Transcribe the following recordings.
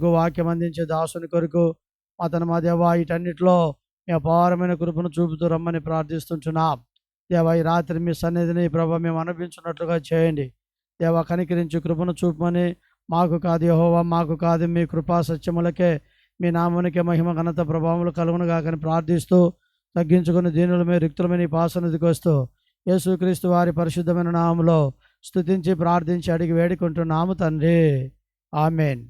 కొరకు, వాక్యం అందించే దాసుని కొరకు అతను మా దేవా వీటన్నిటిలో మీ అపారమైన కృపను చూపుతూ రమ్మని ప్రార్థిస్తుంటున్నాం. దేవా ఈ రాత్రి మీ సన్నిధిని ప్రభా మేము అనుభవించున్నట్లుగా చేయండి. దేవా కనికరించి కృపను చూపమని, మాకు కాదు యెహోవా, మాకు కాదు మీ కృపా సత్యములకే, మీ నామానికే మహిమ ఘనత ప్రభావములు కలుగునుగాకని ప్రార్థిస్తూ తగ్గించుకుని దీనులమే రిక్తులమైన ఈ పాసనదికి వస్తూ యేసుక్రీస్తు వారి పరిశుద్ధమైన నామములో స్తుతించి ప్రార్థించి అడిగి వేడుకుంటున్నాము తండ్రి. ఆమేన్.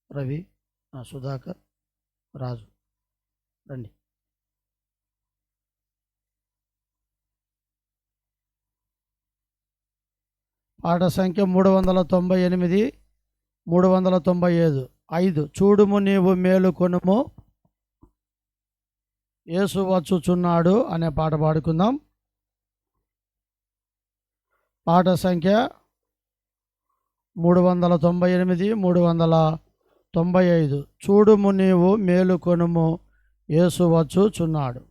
రవి, సుధాకర్, రాజు రండి. పాట సంఖ్య 398, 395. 5 చూడుము నీవు మేలుకొనుము యేసు వచ్చుచున్నాడు అనే పాట పాడుకుందాం. పాట సంఖ్య 398, 395. చూడుము నీవు మేలుకొనుము యేసు వచ్చుచున్నాడు.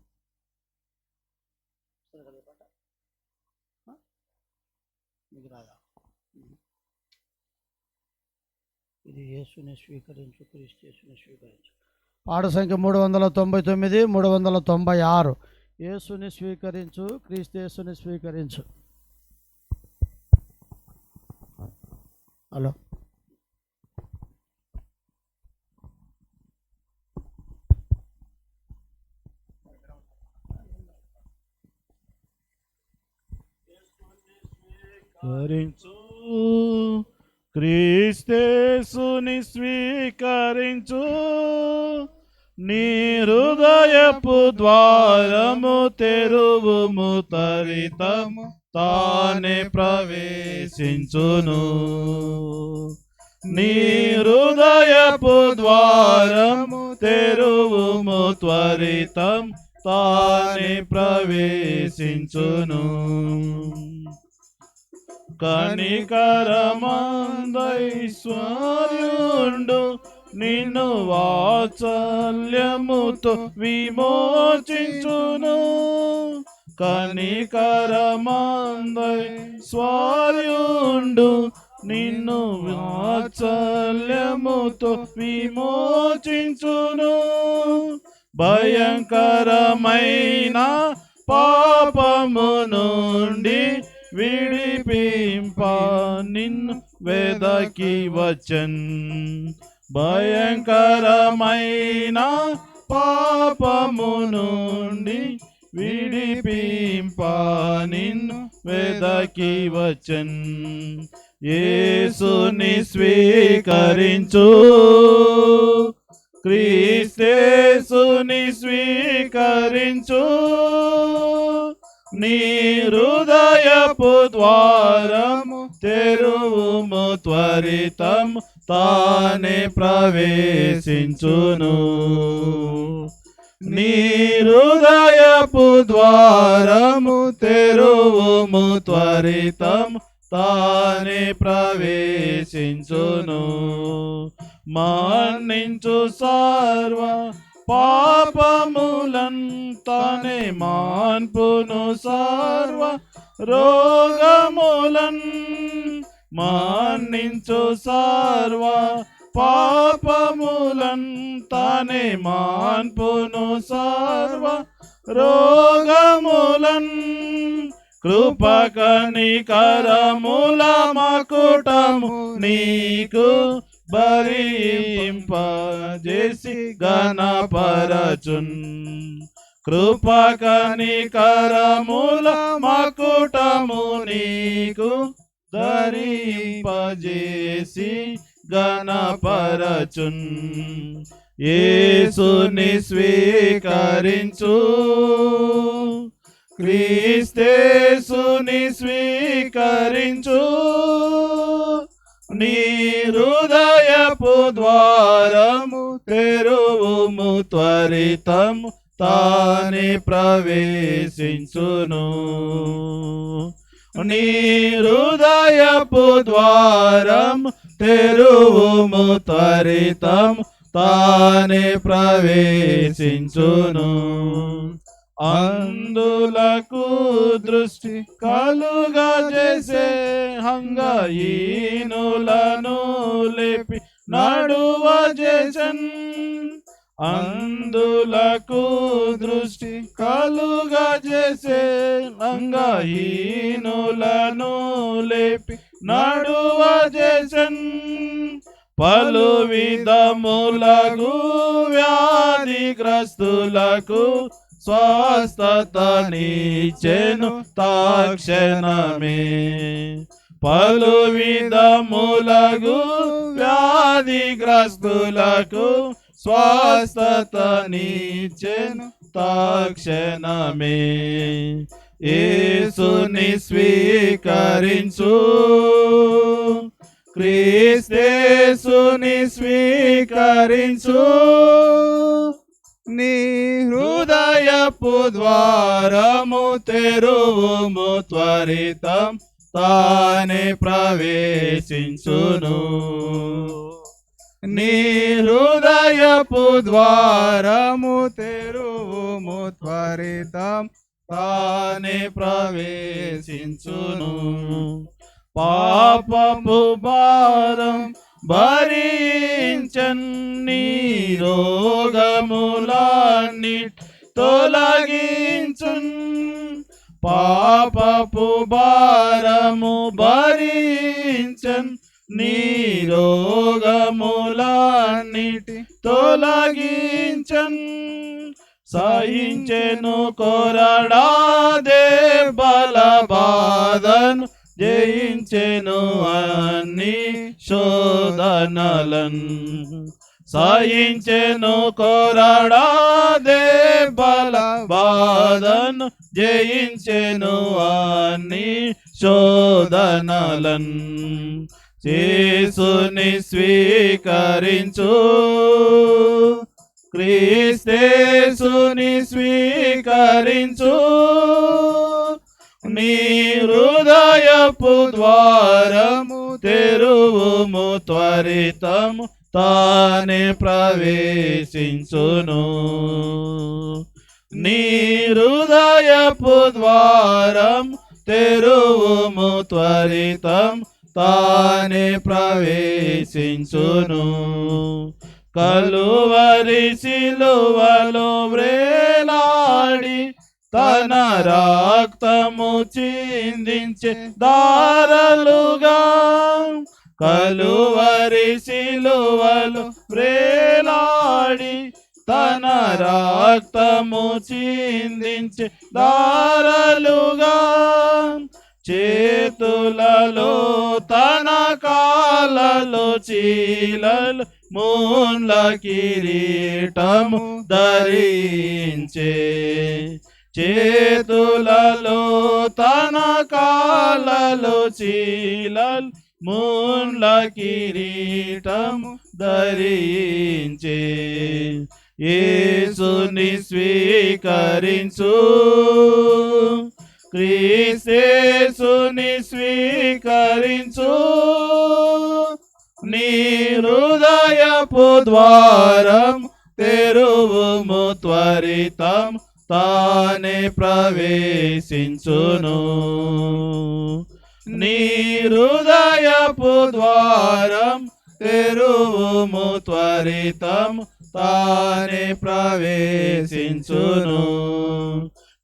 ఇది యేసుని స్వీకరించు, క్రీస్తు యేసుని స్వీకరించు. పాట సంఖ్య 399, 396. యేసుని స్వీకరించు, క్రీస్తు యేసుని స్వీకరించు. హలో, స్వీకరించు, క్రీస్తేసుని స్వీకరించు, నీ హృదయపు ద్వారము తెరువుము, తరితము తానే ప్రవేశించును. నీ హృదయపు ద్వారము తెరువుము, త్వరితం తానే ప్రవేశించును. కనికరమందైశ్వర్యుండు నిన్ను వాత్సల్యముతో విమోచించును. కనికరమందైశ్వర్యుండు నిన్ను వాత్సల్యముతో విమోచించును. భయంకరమైన పాపము నుండి విడిపింప నిన్ను వెదకి వచ్చన్. భయంకరమైన పాపము నుండి విడిపింప నిన్ను వెదకి వచ్చన్. యేసుని స్వీకరించు, క్రీస్తేసుని స్వీకరించు, నీ హృదయపు ద్వారము తెరువుము, త్వరితం తానే ప్రవేశించును. నీ హృదయపు ద్వారము తెరువుము, త్వరితం తానే ప్రవేశించును. మన్నించు సర్వ పాపములన్ తానే మాన్పును, సర్వ రోగములన్ మన్నించు, సర్వ పాపములన్ తానే మాన్పును, సర్వ రోగములన్. కృప కనికరముల మకుటము నీకు భరింపజేసి గణపరచున్. కృప కనికరముల మకుటము నీకు ధరింపజేసి గణపరచున్. యేసుని స్వీకరించు, క్రీస్తేసుని స్వీకరించు, నీ హృదయ హృదయపు ద్వారము తెరువుము త్వరితము తానే ప్రవేశించును. నీ హృదయపు ద్వారం తెరువుము త్వరితము తానే ప్రవేశించును. అందులకు దృష్టి కలుగా చేసే హంగహీనులను లేపి నడువ చేసన్. అందులకు దృష్టి కలుగా చేసే అంగహీనులను లేపి నడువ చేసన్. పలు విధములగు వ్యాధిగ్రస్తులకు స్వస్థతనిచ్చెను తక్షణమే. పలు విధములగు వ్యాధిగ్రస్తులకు స్వస్థతనిచ్చెను తక్షణమే. యేసుని స్వీకరించు, క్రీస్తేసుని స్వీకరించు. నీ హృదయపు ద్వారము తెరువుము త్వరితం తానే ప్రవేశించును. నీ హృదయపు ద్వారము తెరువుము త్వరితం తానే ప్రవేశించును. పాపపు భారం భరించన్, నీ రోగములన్నీ తొలగించున్. పాపపు భారము భరించన్, నీ రోగములన్నిటి తొలగించన్. సహించెను కొరడాదే బలబాధను, జయించెను అన్ని శోధనలన్. సహించెను కొరడాదే బలబాధను, జయించెను అన్ని శోధనలన్. యేసుని స్వీకరించు, క్రీస్తేసుని స్వీకరించు. నీ హృదయపు ద్వారము తెరువుము త్వరితము తానే ప్రవేశించును. నీ హృదయపు ద్వారం తెరువుము త్వరితం తానే ప్రవేశించును. కలువరి సిలువలో వ్రేలాడి తన రక్తము చిందించే దారలుగా. కలువరి సిలువలో వ్రేలాడి తన రక్తము చిందించే దారలుగా. చేతులలో తన కాళ్ళలో చీలలు మూల కిరీటము ధరించే. చేతులలో తన కాళ్ళలో చీలలు మూల కిరీటము ధరించే. యేసుని స్వీకరించు, క్రీస్తేసుని స్వీకరించు. నీ హృదయపు ద్వారం తెరువుము త్వరితం తానే ప్రవేశించును. నీ హృదయపు ద్వారం తెరువుము త్వరితం తానే ప్రవేశించును.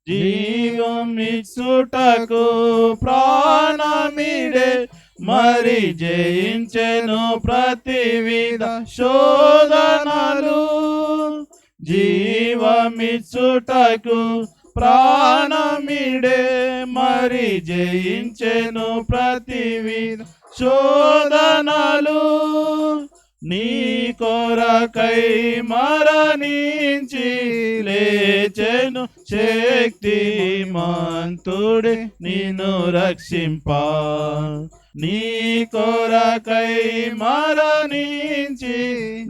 జీవమిచ్చుటకు ప్రాణమిడే మరి జయించెను ప్రతివిధ శోధనలు. జీవమిచ్చుటకు ప్రాణమిడే మరి జయించెను ప్రతివిధ శోధనలు. నీ కొరకై మరణించి లేచెను శక్తిమంతుడే నిన్ను రక్షింప. నీ కొరకై మరణించి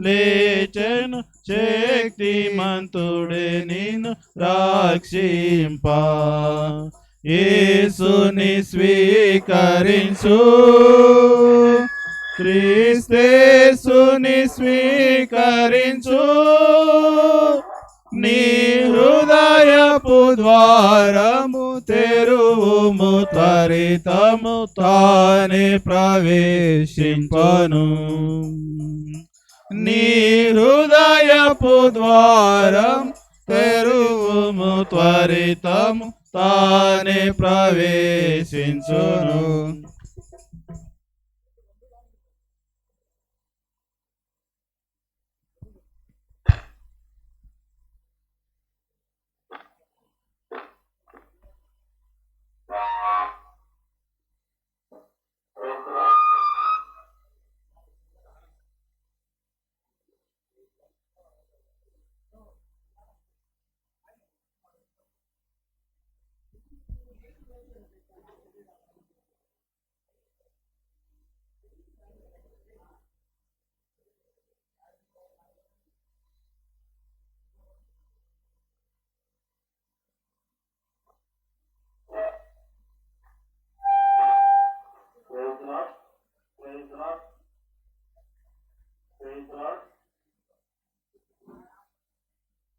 లేచెను శక్తిమంతుడే నిన్ను రక్షింప. యేసుని స్వీకరించు, క్రీస్తేసుని స్వీకరించు, నీ హృదయపు ద్వారము తెరువుము, త్వరితము తానే ప్రవేశింపను. నీ హృదయపు ద్వారం తెరువుము, త్వరితము తానే ప్రవేశించును.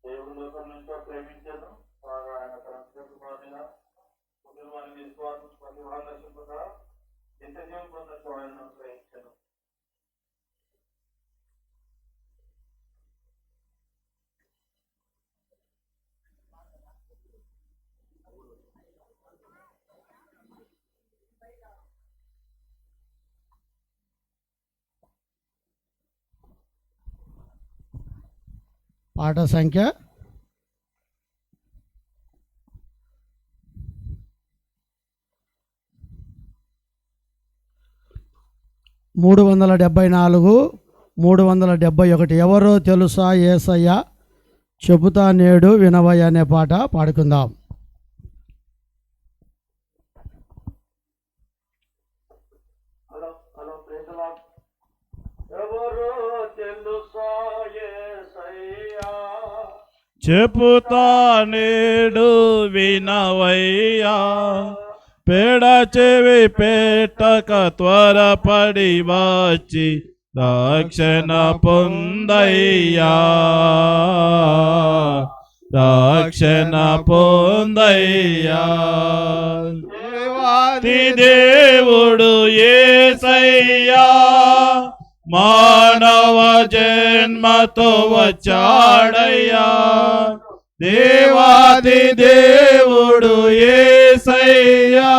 దేవుడు లోకం నుంచో ప్రేమించను, వారు ఆయన తన కుమారునిగా కుటుంబాన్ని విశ్వాసం ప్రతి వారు నశింపగా నిత్యజీవం పొందకు ఆయనను గ్రహించను. పాట సంఖ్య 374, 371. ఎవరో తెలుసా యేసయ్య చెబుతా నేడు వినవయ్య అనే పాట పాడుకుందాం. చెప్పుతా నేడు వినవయ్యా, పేడ చెవి పెట్టక త్వరపడి వచ్చి రక్షణ పొందయ్యా, రక్షణ పొందయ్యా. దేవాది దేవుడు యేసయ్యా మానవ జన్మతో వచ్చాడయ్యా, దేవాది దేవుడు యేసయ్యా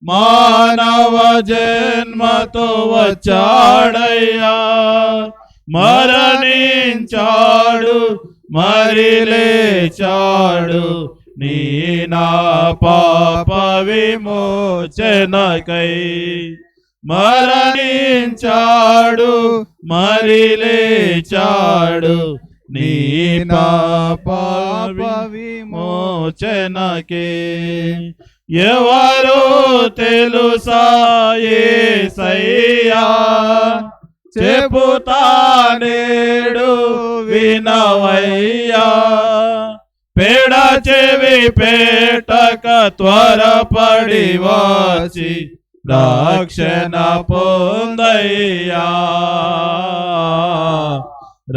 మానవ జన్మతో వచ్చాడయ్యా. మరణించాడు మరి లేచాడు నీ నా పాప విమోచనకై. మరణించాడు మరి లేచాడు నీ పాప విమోచనకే. ఎవరో తెలుసా యేసయ్యా చెబుతా నేడు వినవయ్యా, పేడ చెవి పెట్టక త్వరపడి వచ్చి రక్షణ పొందయ్యా,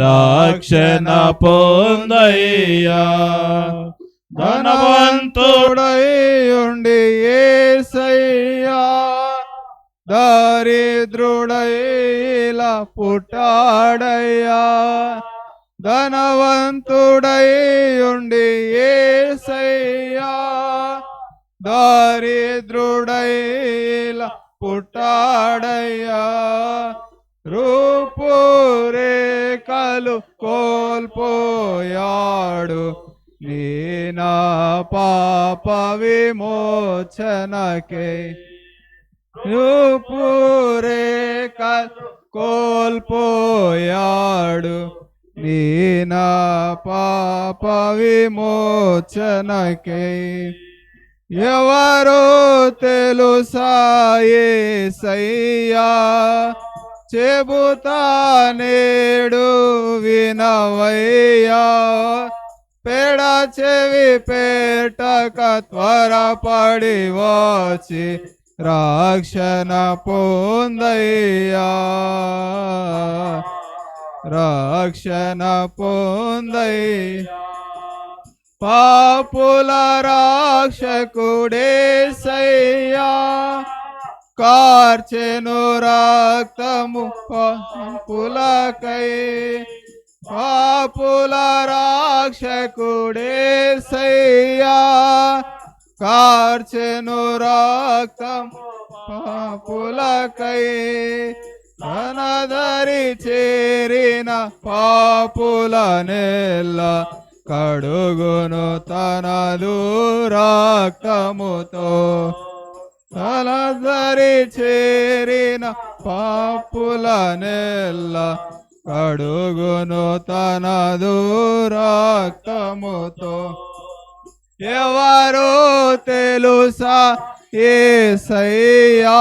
రక్షణ పొందయ్యా. ధనవంతుడై ఉండి యేసయ్యా దరిద్రుడై ఇలా పుట్టాడయ్యా, ధనవంతుడై ఉండి యేసయ్యా దరిద్రుడై ఇలా పుట్టాడయ్యా. రూపురేఖలు కోల్పోయాడు నీ నా పాప విమోచనకే. రూపురేఖలు కోల్పోయాడు నీ నా పాప విమోచనకే. ఎవరో తెలుసా యేసయ్యా చెబుతా నేడు వినవయ్యా పెడ చెవి పెట్టక త్వరపడి వచ్చి రక్షణ పొందయ్యా రక్షణ పొందయ్యా పాపుల రక్షకుడేసయ్యా కార్చెను రక్తము పాపులకై పాపుల రక్షకుడేసయ్యా కార్చెను రక్తము పాపులకై తనదరి చేరిన పాపుల నెల్ల కడుగును తనదు రక్తముతో తనదరి చేరిన పాపుల నెల్ల కడుగును తనదు రక్తముతో ఎవరో తెలుసా యేసయ్యా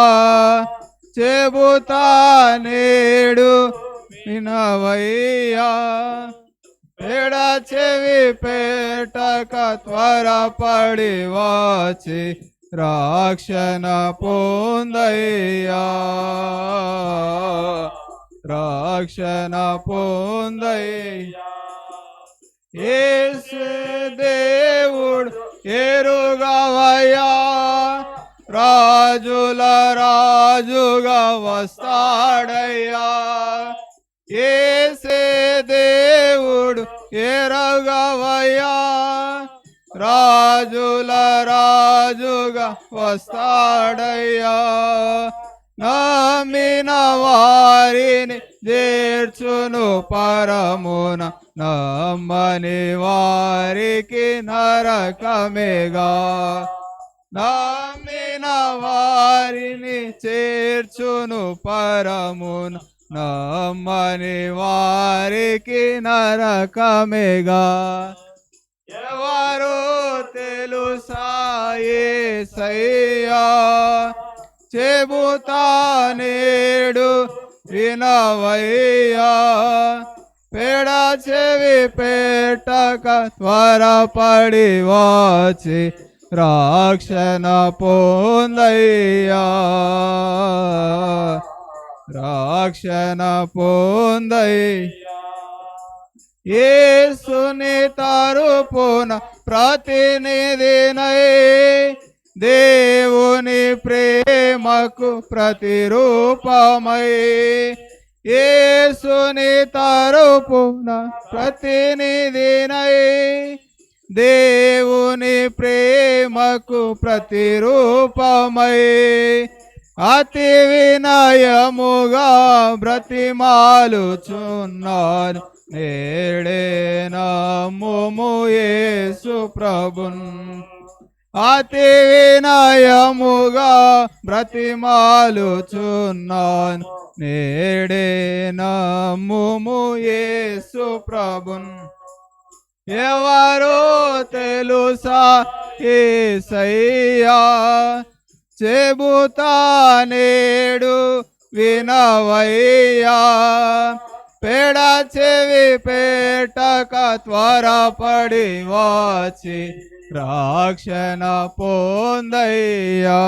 చెబుతా నేడు వినవయ్యా పెడ చెవి పెట్టక త్వరపడి వచ్చి రక్షణ పొందయ్యా రక్షణ పొందయ్యా యేసు దేవుడు ఎరుగవయ్యా రాజుల రాజుగా వస్తాడయ్యా యేసే దేవుడు ఎరుగవయ్యా రాజుల రాజుగా వస్తాడయ్యా నమ్మిన వారిని చేర్చును పరమున నమ్మని వారికి నరకమేగా నమ్మిన వారిని చేర్చును పరమున నమ్మని వారికి నరకమేగా ఎవరో తెలుసా యేసయ్యా చెబుతా నేడు వినవయ్యా పెడ చెవి పెట్టక త్వరపడి వచ్చి రక్షణ పొందయ్యా రక్షణ పొందయ్యా యేసుని తరపున ప్రతినిధినై దేవుని ప్రేమకు ప్రతిరూపమై యేసుని తరపున ప్రతినిధినై దేవుని ప్రేమకు ప్రతిరూపమై అతి వినయముగా బ్రతిమాలుచున్నాను నేడే నమ్ముము యేసు ప్రభున్ అతి వినయముగా బ్రతిమాలుచున్నాను నేడే నమ్ముము యేసు ప్రభున్ ఎవరో తెలుసా యేసయ్యా చెబుతా నేడు వినవయ్యా పెడ చెవి పెట్టక త్వరపడి వచ్చి రక్షణ పొందయ్యా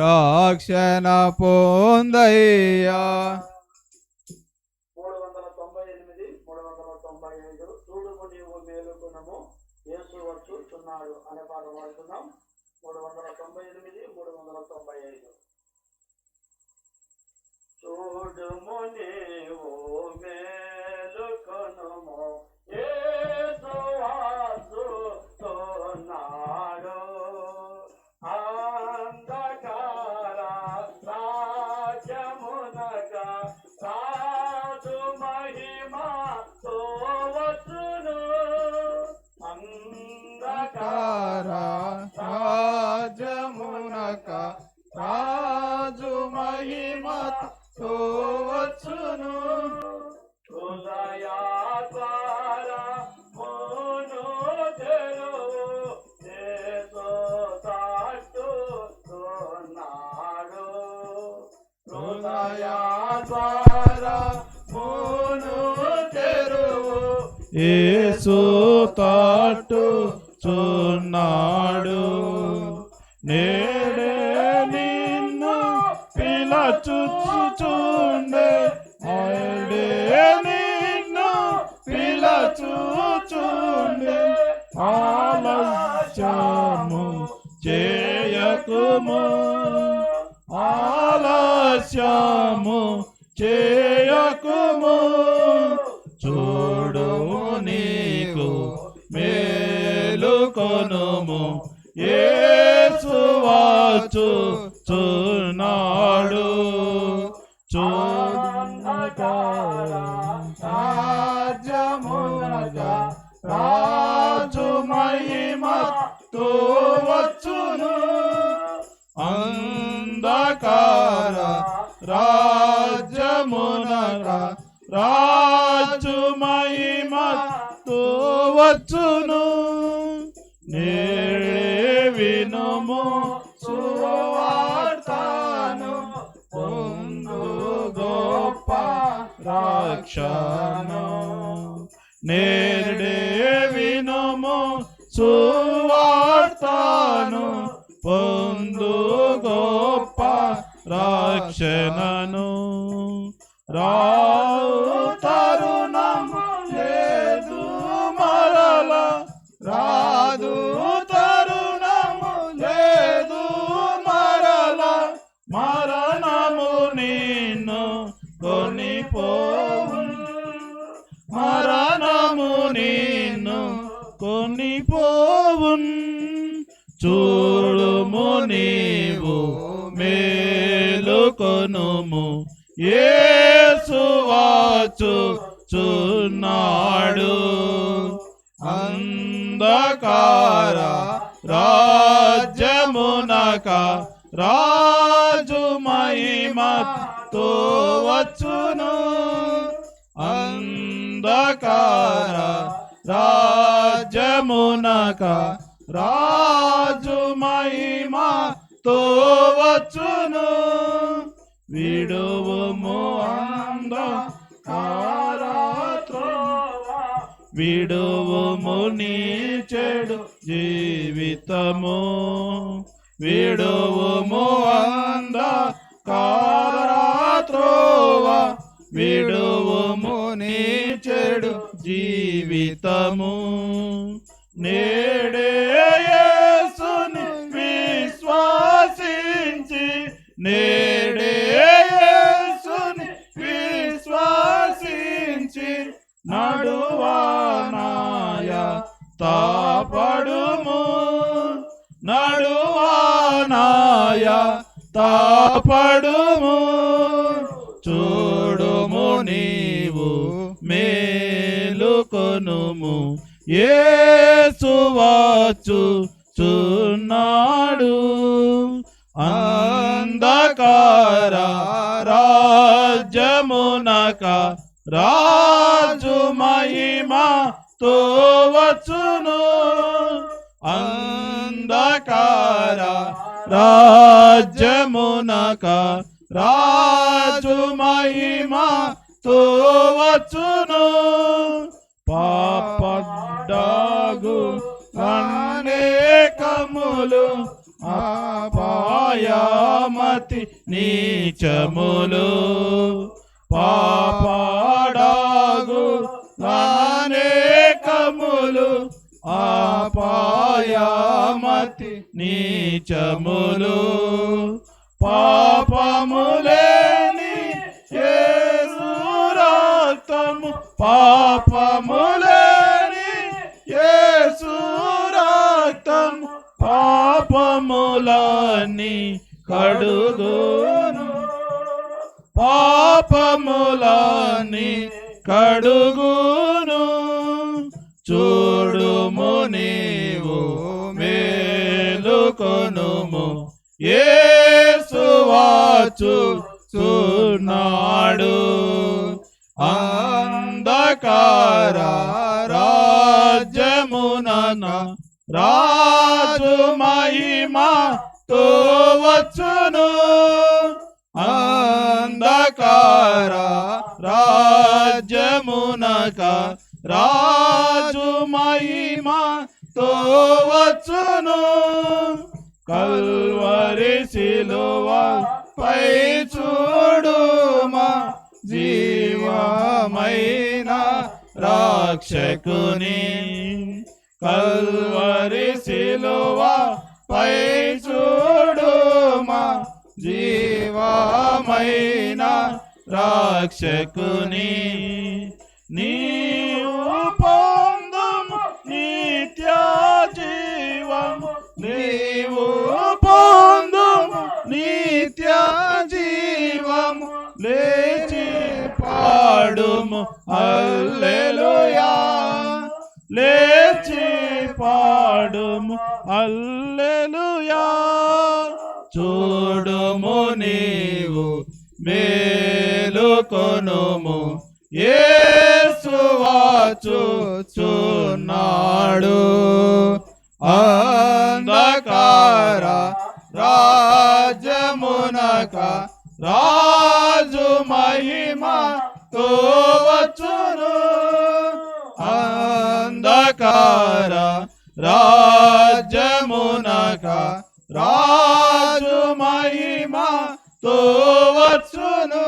రక్షణ పొందయ్యా 398 395 చూడుము నీవు మేలుకొనుము యేసు వచ్చుచున్నాడు అనే పాట పాడుతున్నాం 398 395 చూడుము నీవు మేలుకొనుము యేసు వచ్చుచున్నాడు అంధకార రాజ్యమునక రాజు మహిమతో వచ్చును అంధకార రాజమునక రాజు మహిమతో వచ్చును హృదయా ద్వారా మోను తెరువు హృదయాద్వారమును తెరువు. యేసు తట్టుచున్నాడు. నేడే నిన్ను పిలచుచుండే, నేడే నిన్ను పిలచుచుండే. ఆలస్యము చేయకుము, ఆలస్యము చేయకుము. చూడుము నీకు మేలుకొనుము, యేసు వచ్చుచున్నాడు. రాజ్యమునగా రాజు మహిమతో వచ్చును. అంధకార రాజ్యమునగా రాజు మహిమతో వచ్చును. నేడే వినుము సువార్తను, పొందు గొప్ప రక్షణ. నేడే వినుము సువార్తను, పొందు గొప్ప రక్షణను. రావు తరుణం లేదు మరల, రాదు తరుణము లేదు మరల. మరణము నిన్ను కొనిపోవు, మరణము నిన్ను కొనిపోవు. చూడుము నీవు మేలుకొనుము, యేసు వచ్చుచున్నాడు. అంధకార రాజ్యమునక రాజు మహిమతో వచ్చును. అంధకార రాజ్యమునక రాజు మహిమతో వచ్చును. విడువుము అంధకార త్రోవ, విడువుము నీ చెడు జీవితము. విడువుము అంధకార త్రోవ, విడువుము నీ చెడు జీవితము. నేడే యేసుని విశ్వాసించి, నేడే యేసుని విశ్వాసించి నడువానాయ తాపడుము, నడువానాయ తాపడుము. చూడుము నీవు మేలుకొనుము, యేసు వచ్చుచున్నాడు. అంధకార రాజ్యమునక రాజు మహిమతో వచ్చును. అంధకార రాజ్యమునక రాజు మహిమతో వచ్చును. పాపడ్డాగు అనేకములు, అపాయమతి నీచములు. పాపడాగు అనేకములు, అపాయమతి నీచములు. పాపములేని యేసు రక్తము, పాపములేని యేసు రక్తము పాపములని కడుగును, పాపములని కడుగును. చూడుము నీవు మేలుకొనుము, యేసు వచ్చుచున్నాడు. అంధకార రాజ్యమున రాజు మహిమతో వచ్చును. అంధకార రాజ్యమునక రాజు మహిమతో వచ్చును. కల్వరి శిలువపై చూడుమా జీవమైన రక్షకుని. కల్వరి శిలువపై చూడుమా జీవమైన రక్షకుని. నీవు పొందుము నిత్య జీవము, నీవు పొందుము నిత్య జీవము. లేచి పాడుము హల్లెలూయా, లేచి పాడుము హల్లెలూయా. చూడుము నీవు మేలుకొనుము, యేసు వచ్చుచున్నాడు. అంధకార రాజ్యమునక రాజు మహిమతో వచ్చును. అంధకార రాజ్యమునక రాజు మహిమతో వచ్చును.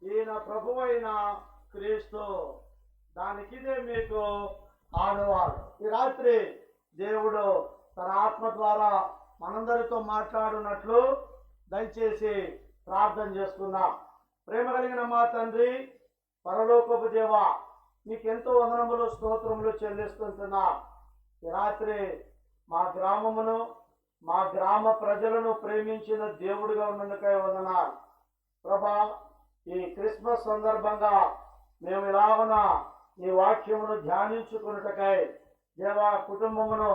ఈయన ప్రభువైన క్రీస్తు, దానికిదే మీకు ఆడవాడు. ఈ రాత్రి దేవుడు తన ఆత్మ ద్వారా మనందరితో మాట్లాడునట్లు దయచేసి ప్రార్థన చేసుకుందాం. ప్రేమ కలిగిన మా తండ్రి, పరలోకపు దేవ, నీకెంతో వందనములు స్తోత్రములు చెల్లిస్తుంటున్నా. ఈ రాత్రి మా గ్రామమును, మా గ్రామ ప్రజలను ప్రేమించిన దేవుడిగా ఉన్నందుకై వందనాలు ప్రభా. ఈ క్రిస్మస్ సందర్భంగా మేము ఇలాగున నీ వాక్యమును ధ్యానించుకున్నటకై దేవా, కుటుంబమును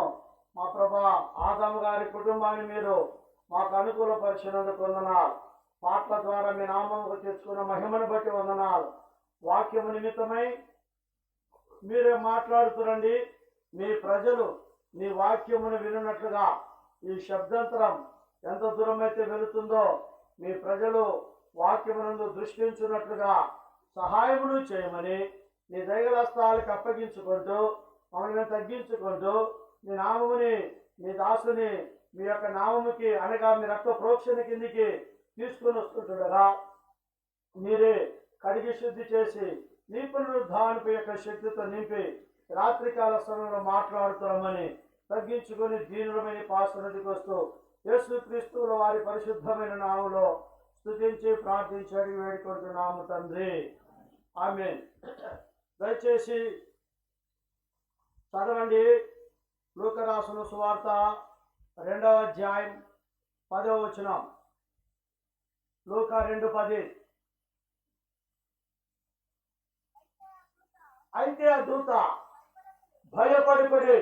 మా ప్రభా ఆదాము గారి కుటుంబాన్ని మీరు మాకు అనుకూలపరిచినందుకు వందనాలు. పాటల ద్వారా మీ నామముకు తెచ్చుకున్న మహిమను బట్టి వందనాలు. వాక్యము నిమిత్తమై మీరే మాట్లాడుతురండి. మీ ప్రజలు నీ వాక్యమును వినున్నట్లుగా ఈ శబ్దాంతరం ఎంత దూరం అయితే వెళుతుందో మీ ప్రజలు వాక్యమునందు దృష్టించున్నట్లుగా సహాయమును చేయమని నీ దైవహస్తాలకు అప్పగించుకుంటూ మమ్మల్ని తగ్గించుకుంటూ మీ నామముని, మీ దాసుని మీ యొక్క నామముకి అనగా మీ రక్త ప్రోక్షణ కిందికి తీసుకుని వస్తుండగా మీరే కడిగి శుద్ధి చేసి నీ పునరుద్ధానపు యొక్క శక్తితో నింపి రాత్రికాల సమయంలో మాట్లాడుతున్నామని తగ్గించుకొని దీనులమైన పాసనదికి వస్తూ యేసుక్రీస్తుల వారి పరిశుద్ధమైన నామములో స్తుతించి ప్రార్థించి అడిగి వేడుకుంటున్నాము తండ్రి, ఆమేన్. దయచేసి చదవండి లూకా రాసిన సువార్త 2వ అధ్యాయం 10వ వచనం. లూకా 2:10. అయితే ఆ దూత భయపడిపడి,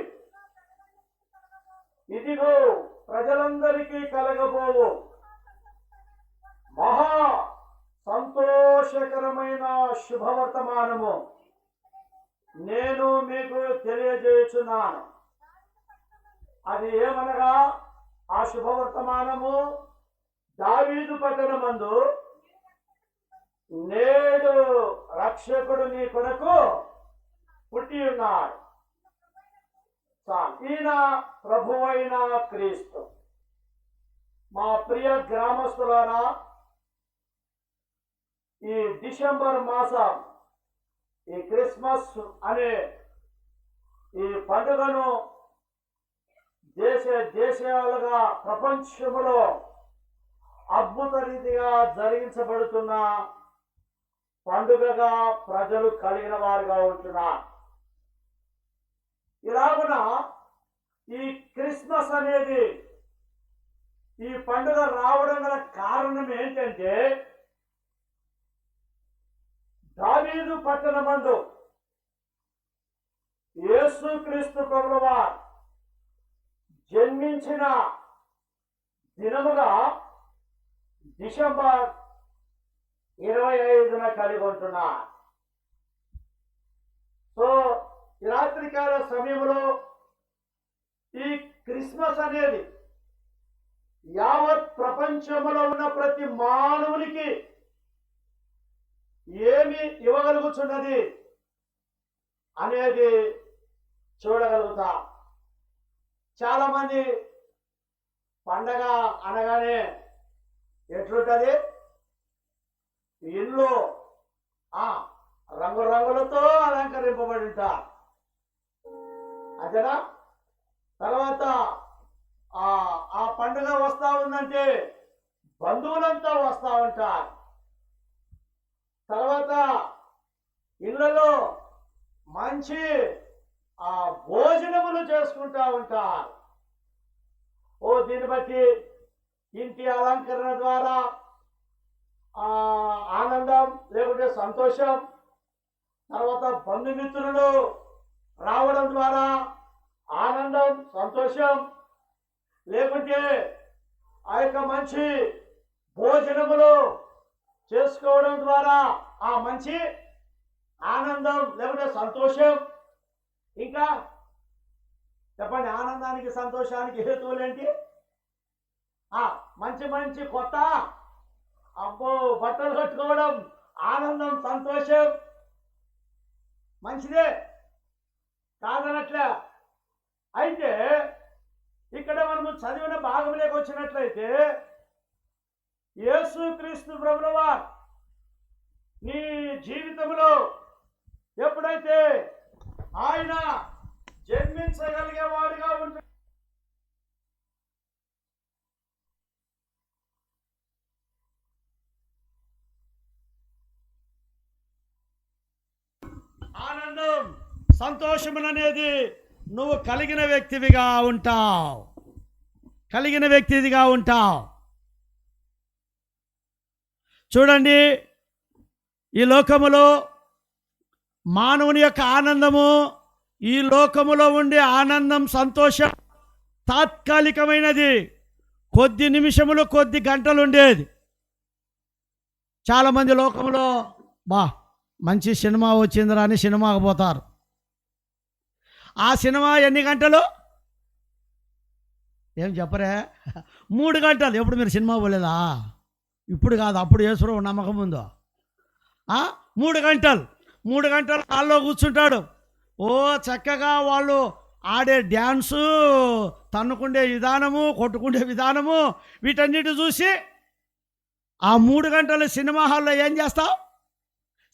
ఇదిగో ప్రజలందరికీ కలగబోవు మహా సంతోషకరమైన శుభవర్తమానము నేను మీకు తెలియజేయుచున్నాను. అది ఏమనగా, ఆ శుభవర్తమానము దావీదు పట్టణమందు నేడు రక్షకుడు నీ కొరకు పుట్టి ఉన్నాడు. ఈయన ప్రభువైన క్రీస్తు. మా ప్రియ గ్రామస్తులారా, ఈ డిసెంబర్ మాసం ఈ క్రిస్మస్ అనే ఈ పండుగను దేశాలుగా ప్రపంచంలో అద్భుత రీతిగా జరిగించబడుతున్న పండుగగా ప్రజలు కలిగిన వారుగా ఉంటున్నారు. ఇలాగున ఈ క్రిస్మస్ అనేది, ఈ పండుగ రావడం గల కారణం ఏంటంటే, దావీదు పట్టణమందు యేసుక్రీస్తు ప్రభువారు జన్మించిన దినముగా డిసెంబర్ 25న కలిగి ఉంటున్నారు. సో ఈ రాత్రికాల సమయంలో ఈ క్రిస్మస్ అనేది యావత్ ప్రపంచంలో ఉన్న ప్రతి మానవునికి ఏమి ఇవ్వగలుగుతున్నది అనేది చూడగలుగుతా. చాలా మంది పండగ అనగానే ఎట్లుంటది, ఇల్లు రంగురంగులతో అలంకరింపబడి ఉంటారు, అదేనా. తర్వాత ఆ పండుగ వస్తా ఉందంటే బంధువులంతా వస్తా ఉంటారు. తర్వాత ఇళ్ళలో మంచి భోజనములు చేసుకుంటా ఉంటారు. దీన్ని బట్టి ఇంటి అలంకరణ ద్వారా ఆనందం లేకుంటే సంతోషం, తర్వాత బంధుమిత్రులు రావడం ద్వారా ఆనందం సంతోషం, లేకుంటే ఆ యొక్క మంచి భోజనములు చేసుకోవడం ద్వారా ఆ మంచి ఆనందం లేకుంటే సంతోషం. ఇంకా చెప్పండి, ఆనందానికి సంతోషానికి హేతువులేంటి? మంచి మంచి కొత్త బట్టలు కట్టుకోవడం, ఆనందం సంతోషం మంచిదే కాదనట్లే. అయితే ఇక్కడ మనము చదివిన భాగంలోకి వచ్చినట్లయితే, యేసుక్రీస్తు ప్రభువారు నీ జీవితంలో ఎప్పుడైతే ఆయన జన్మించగలిగేవాడుగా ఉంటాడు, ఆనందం సంతోషముననేది నువ్వు కలిగిన వ్యక్తివిగా ఉంటావు, కలిగిన వ్యక్తిగా ఉంటావు. చూడండి, ఈ లోకములో మానవుని యొక్క ఆనందము, ఈ లోకములో ఉండే ఆనందం సంతోషం తాత్కాలికమైనది. కొద్ది నిమిషములు కొద్ది గంటలు ఉండేది. చాలామంది లోకంలో మంచి సినిమా వచ్చిందిరా అని సినిమాకి పోతారు. ఆ సినిమా ఎన్ని గంటలు? ఏం చెప్పరే, 3 గంటలు. ఎప్పుడు మీరు సినిమా పోలేదా? ఇప్పుడు కాదు, అప్పుడు యేసురావు నమ్మకం ఉందో. 3 గంటలు 3 గంటలు హాల్లో కూర్చుంటాడు. చక్కగా వాళ్ళు ఆడే డ్యాన్సు, తన్నుకుండే విధానము, కొట్టుకుండే విధానము, వీటన్నిటి చూసి ఆ 3 గంటల సినిమా హాల్లో ఏం చేస్తావు?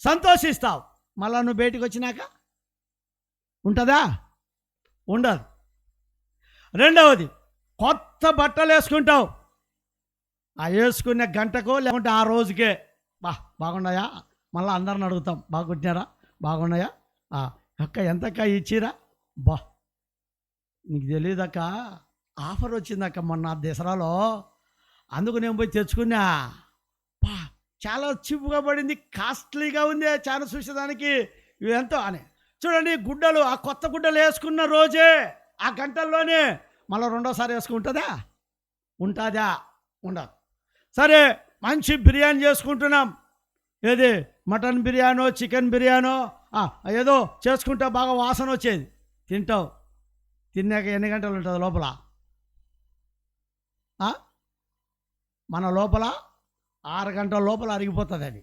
సంతోషిస్తావు. మళ్ళా నువ్వు బయటికి వచ్చినాక ఉంటుందా? ఉండదు. రెండవది, కొత్త బట్టలు వేసుకుంటావు. ఆ వేసుకునే గంటకో లేకుంటే ఆ రోజుకే బాగున్నాయా, మళ్ళీ అందరిని అడుగుతాం బాగుంటున్నారా, బాగున్నాయా, అక్క ఎంతక్క ఇచ్చిరా, నీకు తెలియదక్క ఆఫర్ వచ్చిందక్క మొన్న దసరాలో, అందుకు నేను పోయి తెచ్చుకున్నా, చాలా చీప్గా పడింది, కాస్ట్లీగా ఉంది, చాలా చూసేదానికి ఎంతో అని. చూడండి, గుడ్డలు, ఆ కొత్త గుడ్డలు వేసుకున్న రోజే ఆ గంటల్లోనే మళ్ళీ రెండోసారి వేసుకుంటుందా? ఉంటుందా? ఉండదు. సరే, మంచి బిర్యానీ చేసుకుంటున్నాం, ఏది మటన్ బిర్యానో చికెన్ బిర్యానో ఏదో చేసుకుంటా, బాగా వాసన వచ్చేది, తింటావు. తిన్నాక ఎన్ని గంటలు ఉంటుంది లోపల? మన లోపల 6 గంటల లోపల అరిగిపోతుంది అది.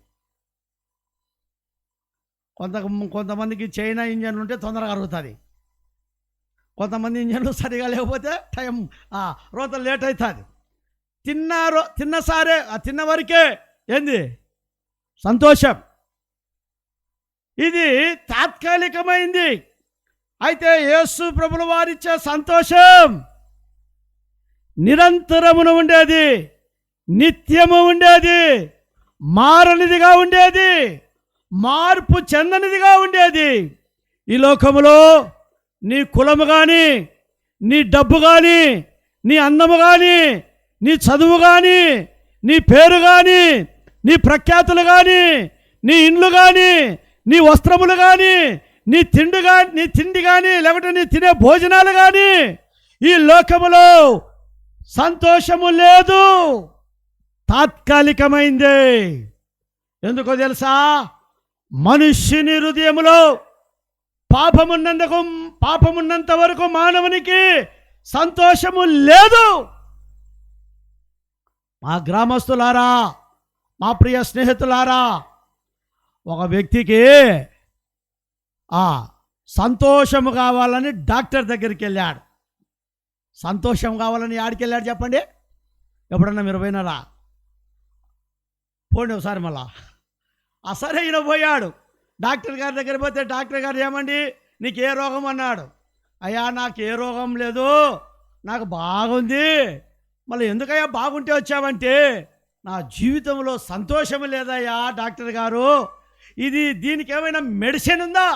కొంతమందికి చైనా ఇంజన్లు ఉంటే తొందరగా అరుగుతుంది, కొంతమంది ఇంజన్లు సరిగా లేకపోతే టైం రోజు లేట్ అవుతుంది. తిన్నసారే తిన్న వరకే ఏంది సంతోషం, ఇది తాత్కాలికమైంది. అయితే యేసు ప్రభుల వారిచ్చే సంతోషం నిరంతరమున ఉండేది, నిత్యము ఉండేది, మారనిదిగా ఉండేది, మార్పు చెందనిదిగా ఉండేది. ఈ లోకములో నీ కులము కానీ, నీ డబ్బు కానీ, నీ అందము కానీ, నీ చదువు కానీ, నీ పేరు కానీ, నీ ప్రఖ్యాతులు కానీ, నీ ఇండ్లు కానీ, నీ వస్త్రములు కానీ, నీ తిండి కానీ, లేకపోతే నీ తినే భోజనాలు కానీ, ఈ లోకములో సంతోషము లేదు, తాత్కాలికమైంది. ఎందుకో తెలుసా? మనుష్యుని హృదయములో పాపమున్నంత వరకు మానవునికి సంతోషము లేదు. మా గ్రామస్తులారా, మా ప్రియ స్నేహితులారా, ఒక వ్యక్తికి సంతోషము కావాలని డాక్టర్ దగ్గరికి వెళ్ళాడు. సంతోషం కావాలని ఆడికి వెళ్ళాడు చెప్పండి? ఎప్పుడన్నా మీరు పోయినారా? పోండి ఒకసారి మళ్ళా. సరే ఈయన పోయాడు డాక్టర్ గారి దగ్గర. పోతే డాక్టర్ గారు ఏమండి నీకు ఏ రోగం అన్నాడు. అయ్యా నాకు ఏ రోగం లేదు, నాకు బాగుంది. మళ్ళీ ఎందుకయ్యా బాగుంటే వచ్చావంటే, నా జీవితంలో సంతోషం లేదయ్యా డాక్టర్ గారు, దీనికి ఏమైనా మెడిసిన్ ఉందా,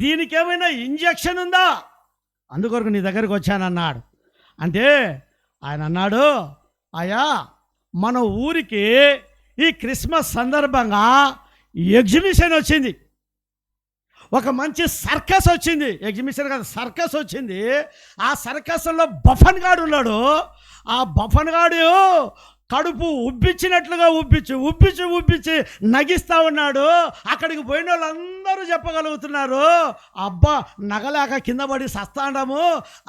దీనికి ఏమైనా ఇంజెక్షన్ ఉందా, అందుకొరకు నీ దగ్గరికి వచ్చానన్నాడు. అంటే ఆయన అన్నాడు, అయ్యా మన ఊరికి ఈ క్రిస్మస్ సందర్భంగా ఎగ్జిబిషన్ వచ్చింది, ఒక మంచి సర్కస్ వచ్చింది. ఎగ్జిబిషన్ కాదు, సర్కస్ వచ్చింది. ఆ సర్కస్లో బఫన్ గాడు ఉన్నాడు. ఆ బఫన్ గాడు కడుపు ఉబ్బిచ్చినట్లుగా ఉబ్బిచ్చి నగిస్తూ ఉన్నాడు. అక్కడికి పోయిన వాళ్ళందరూ చెప్పగలుగుతున్నారు, అబ్బా నగలేక కింద పడి సస్తాండము,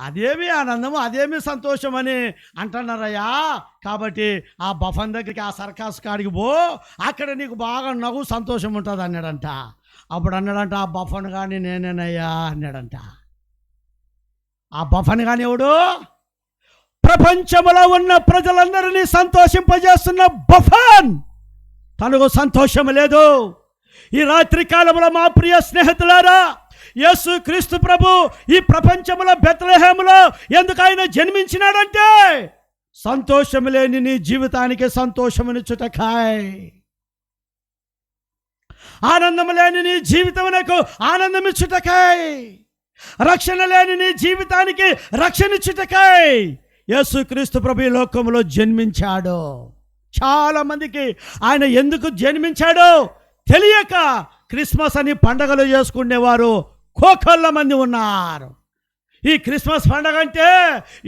అదేమి ఆనందము, అదేమి సంతోషం అని అంటున్నారయ్యా. కాబట్టి ఆ బఫన్ దగ్గరికి, ఆ సర్కస్ కాడికి పో, అక్కడ నీకు బాగా నవ్వు సంతోషం ఉంటుంది అన్నాడంట. అప్పుడు అన్నాడంట, ఆ బఫన్ కానీ నేనేనయ్యా అన్నాడంట. ఆ బఫన్ కానీ ఎవడు? ప్రపంచంలో ఉన్న ప్రజలందరినీ సంతోషింపజేస్తున్న బఫన్. తనకు సంతోషం లేదు. ఈ రాత్రి కాలంలో మా ప్రియ స్నేహితులారా, యేసు క్రీస్తు ప్రభు ఈ ప్రపంచంలో బెత్లెహేములో ఎందుకు ఆయన జన్మించినాడంటే, సంతోషం లేని నీ జీవితానికి సంతోషమునిచ్చుటకాయ్, ఆనందం లేని నీ జీవితమునకు ఆనందమిచ్చుటకాయ్, రక్షణ లేని నీ జీవితానికి రక్షణిచ్చుటకాయ్ యేసు క్రీస్తు ప్రభు ఈ లోకంలో జన్మించాడు. చాలా మందికి ఆయన ఎందుకు జన్మించాడో తెలియక క్రిస్మస్ అని పండగలు చేసుకునేవారు కోకొల్ల మంది ఉన్నారు. ఈ క్రిస్మస్ పండగ అంటే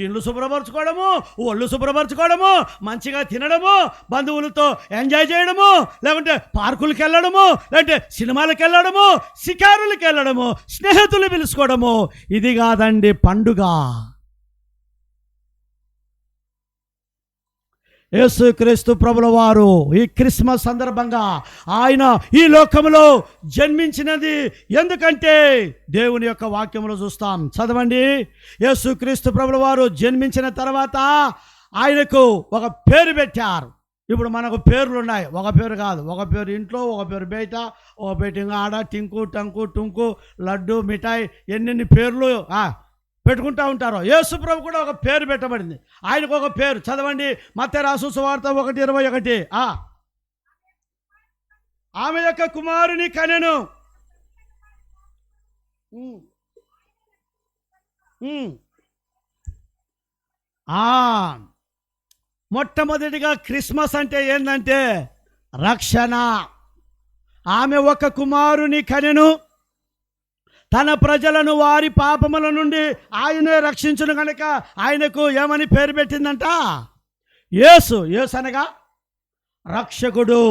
ఇల్లు శుభ్రపరచుకోవడము, ఒళ్ళు శుభ్రపరచుకోవడము, మంచిగా తినడము, బంధువులతో ఎంజాయ్ చేయడము, లేకుంటే పార్కులకు వెళ్ళడము, లేదంటే సినిమాలకు వెళ్ళడము, షికారులకు వెళ్ళడము, స్నేహితులు పిలుచుకోవడము, ఇది కాదండి పండుగ. యేసు క్రీస్తు ప్రభుల వారు ఈ క్రిస్మస్ సందర్భంగా ఆయన ఈ లోకంలో జన్మించినది ఎందుకంటే, దేవుని యొక్క వాక్యంలో చూస్తాం, చదవండి. యేసు క్రీస్తు ప్రభుల వారు జన్మించిన తర్వాత ఆయనకు ఒక పేరు పెట్టారు. ఇప్పుడు మనకు పేర్లు ఉన్నాయి, ఒక పేరు కాదు, ఒక పేరు ఇంట్లో, ఒక పేరు బయట, ఒక పేరు ఇంకా ఆడ, టింకు టంకు టుంకు, లడ్డు మిఠాయి, ఎన్నెన్ని పేర్లు పెట్టుకుంటూ ఉంటారు. యేసు ప్రభు కూడా ఒక పేరు పెట్టబడింది, ఆయనకు ఒక పేరు. చదవండి మత్తయి రాసిన సువార్త 1:21. ఆమె యొక్క కుమారుని కనెను. మొట్టమొదటిగా క్రిస్మస్ అంటే ఏంటంటే రక్షణ. ఆమె ఒక కుమారుని కనెను, తన ప్రజలను వారి పాపముల నుండి ఆయనే రక్షించును కనుక ఆయనకు ఏమని పేరు పెట్టిందంట? యేసు. యేసు అనగా రక్షకుడు.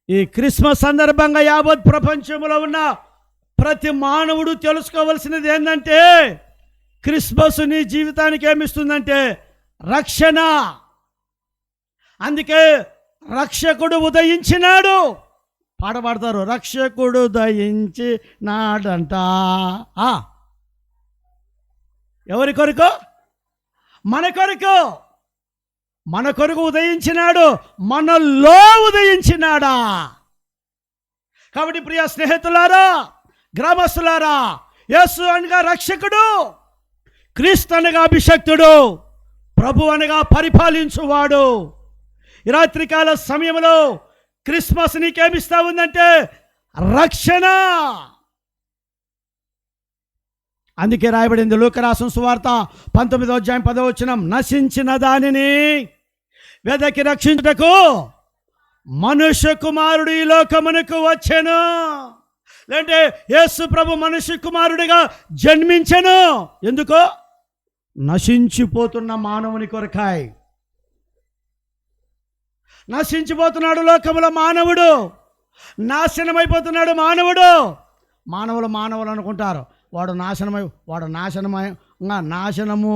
ఈ క్రిస్మస్ సందర్భంగా యావత్ ప్రపంచంలో ఉన్న ప్రతి మానవుడు తెలుసుకోవలసినది ఏంటంటే క్రిస్మస్ నీ జీవితానికి ఏమిస్తుందంటే రక్షణ. అందుకే రక్షకుడు ఉదయించినాడు. పాట పాడతారు, రక్షకుడు ఉదయించినాడంట. ఎవరి కొరకు? మన కొరకు. మన కొరకు ఉదయించినాడు, మనలో ఉదయించినాడా. కాబట్టి ప్రియ స్నేహితులారా, గ్రామస్తులారా, యేసు అనగా రక్షకుడు, క్రీస్తు అనగా అభిషక్తుడు, ప్రభు అనగా పరిపాలించువాడు. ఈ రాత్రికాల సమయంలో క్రిస్మస్ నీకేమిస్తా ఉందంటే రక్షణ. అందుకే రాయబడింది లూకా రాసిన సువార్త 19:10, నశించిన దానిని వెదకి రక్షించుటకు మనుష్య కుమారుడు ఈ లోకమునకు వచ్చెను. లేదంటే యేసు ప్రభు మనుష్య కుమారుడిగా జన్మించెను. ఎందుకో? నశించిపోతున్న మానవుని కొరకాయ్. నశించిపోతున్నాడు లోకములో మానవుడు, నాశనమైపోతున్నాడు మానవుడు. మానవులు అనుకుంటారు వాడు నాశనము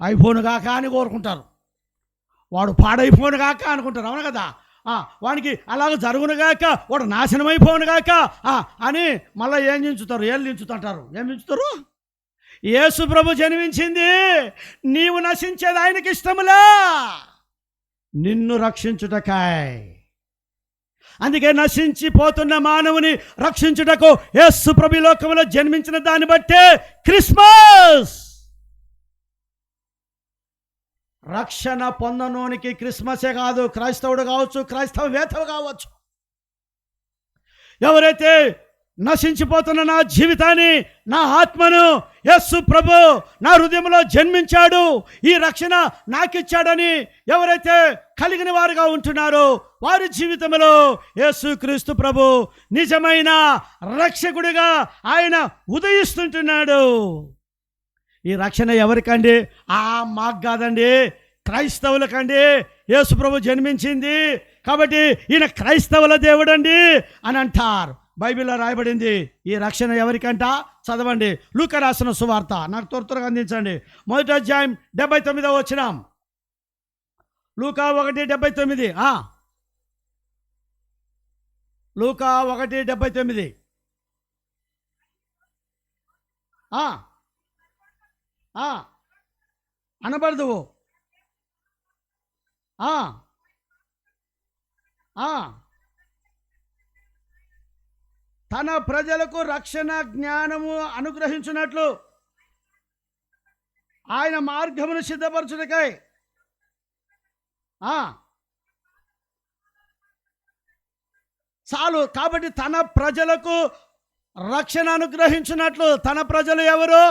అయిపోను గాక అని కోరుకుంటారు, వాడు పాడైపోను గాక అనుకుంటారు. అవును కదా? వానికి అలాగ జరుగునుగాక, వాడు నాశనమైపోను గాక అని మళ్ళీ ఏం దించుతారు? ఏళ్ళు దించుతుంటారు. ఏం దించుతారు? యేసు ప్రభు జన్మించింది నీవు నశించేది ఆయనకి ఇష్టములా, నిన్ను రక్షించుటకాయ్. అందుకే నశించిపోతున్న మానవుని రక్షించుటకు యేసు ప్రభు లోకంలో జన్మించిన దాన్ని బట్టే క్రిస్మస్. రక్షణ పొందనోనికి క్రిస్మసే కాదు, క్రైస్తవుడు కావచ్చు, క్రైస్తవేతలు కావచ్చు, ఎవరైతే నశించిపోతున్న నా జీవితాన్ని, నా ఆత్మను యేసు ప్రభు నా హృదయంలో జన్మించాడు, ఈ రక్షణ నాకిచ్చాడని ఎవరైతే కలిగిన వారుగా ఉంటున్నారో వారి జీవితంలో యేసు క్రీస్తు ప్రభు నిజమైన రక్షకుడిగా ఆయన ఉదయిస్తుంటున్నాడు. ఈ రక్షణ ఎవరికండి? మాకు కాదండి, క్రైస్తవులకండి యేసు ప్రభు జన్మించింది కాబట్టి ఈయన క్రైస్తవుల దేవుడండి అని అంటారు. బైబిల్లో రాయబడింది. ఈ రక్షణ ఎవరికంట? చదవండి లూకా రాసిన సువార్త, నాకు త్వరగా అందించండి. 1:79. లూకా 1:79. లూకా 1:79. అనబడదు. తన ప్రజలకు రక్షణ జ్ఞానము అనుగ్రహించినట్లు ఆయన మార్గమును సిద్ధపరచుటకై చాలు. కాబట్టి తన ప్రజలకు రక్షణ అనుగ్రహించినట్లు, తన ప్రజలు ఎవరు?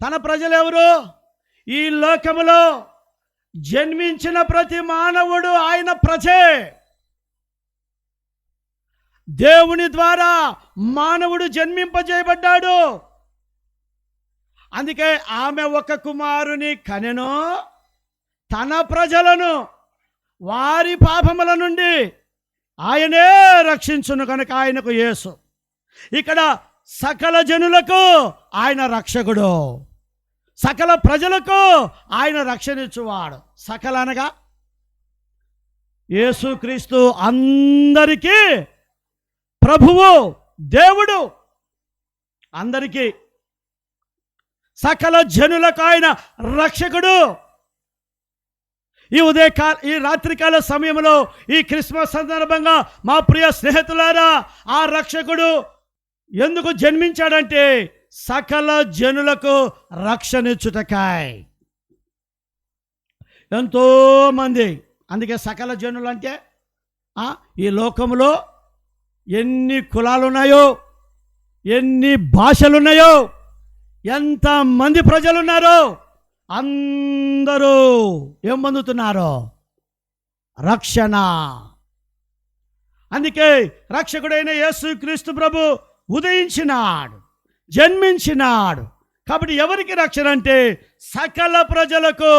తన ప్రజలు ఎవరు? ఈ లోకములో జన్మించిన ప్రతి మానవుడు ఆయన ప్రజే. దేవుని ద్వారా మానవుడు జన్మింపజేయబడ్డాడు. అందుకే ఆమె ఒక కుమారుని కనెను, తన ప్రజలను వారి పాపముల నుండి ఆయనే రక్షించును కనుక ఆయనకు యేసు. ఇక్కడ సకల జనులకు ఆయన రక్షకుడు, సకల ప్రజలకు ఆయన రక్షణించువాడు. సకల అనగా యేసుక్రీస్తు అందరికీ ప్రభువు, దేవుడు, అందరికీ సకల జనులకు ఆయన రక్షకుడు. ఈ రాత్రికాల సమయంలో ఈ క్రిస్మస్ సందర్భంగా మా ప్రియ స్నేహితులారా, ఆ రక్షకుడు ఎందుకు జన్మించాడంటే సకల జనులకు రక్షణిచ్చుటకాయ్. ఎంతోమంది, అందుకే సకల జనులు అంటే ఈ లోకంలో ఎన్ని కులాలు ఉన్నాయో, ఎన్ని భాషలు ఉన్నాయో, ఎంతమంది ప్రజలు ఉన్నారో అందరూ ఏం పొందుతున్నారు? రక్షణ. అందుకే రక్షకుడైన యేసుక్రీస్తు ప్రభు ఉదయించినాడు, జన్మించినాడు. కాబట్టి ఎవరికి రక్షణ అంటే సకల ప్రజలకు,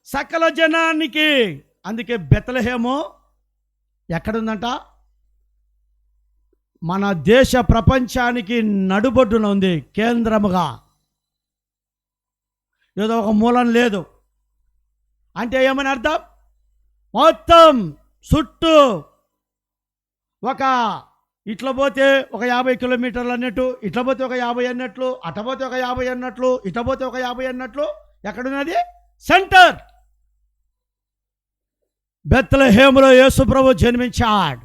సకల జనానికి. అందుకే బెత్లెహేము ఎక్కడుందంట? మన దేశ ప్రపంచానికి నడుబొడ్డున ఉంది, కేంద్రముగా. ఏదో ఒక మూలం లేదు అంటే ఏమని అర్థం? మొత్తం చుట్టూ ఒక ఇట్లా పోతే ఒక 50 కిలోమీటర్లు అన్నట్టు, ఇట్లా పోతే ఒక 50 అన్నట్లు, అట్ట పోతే ఒక 50 అన్నట్లు, ఇట్ట పోతే ఒక 50 అన్నట్లు. ఎక్కడున్నది? సెంటర్. బెత్లెహేములో యేసు ప్రభు జన్మించాడు,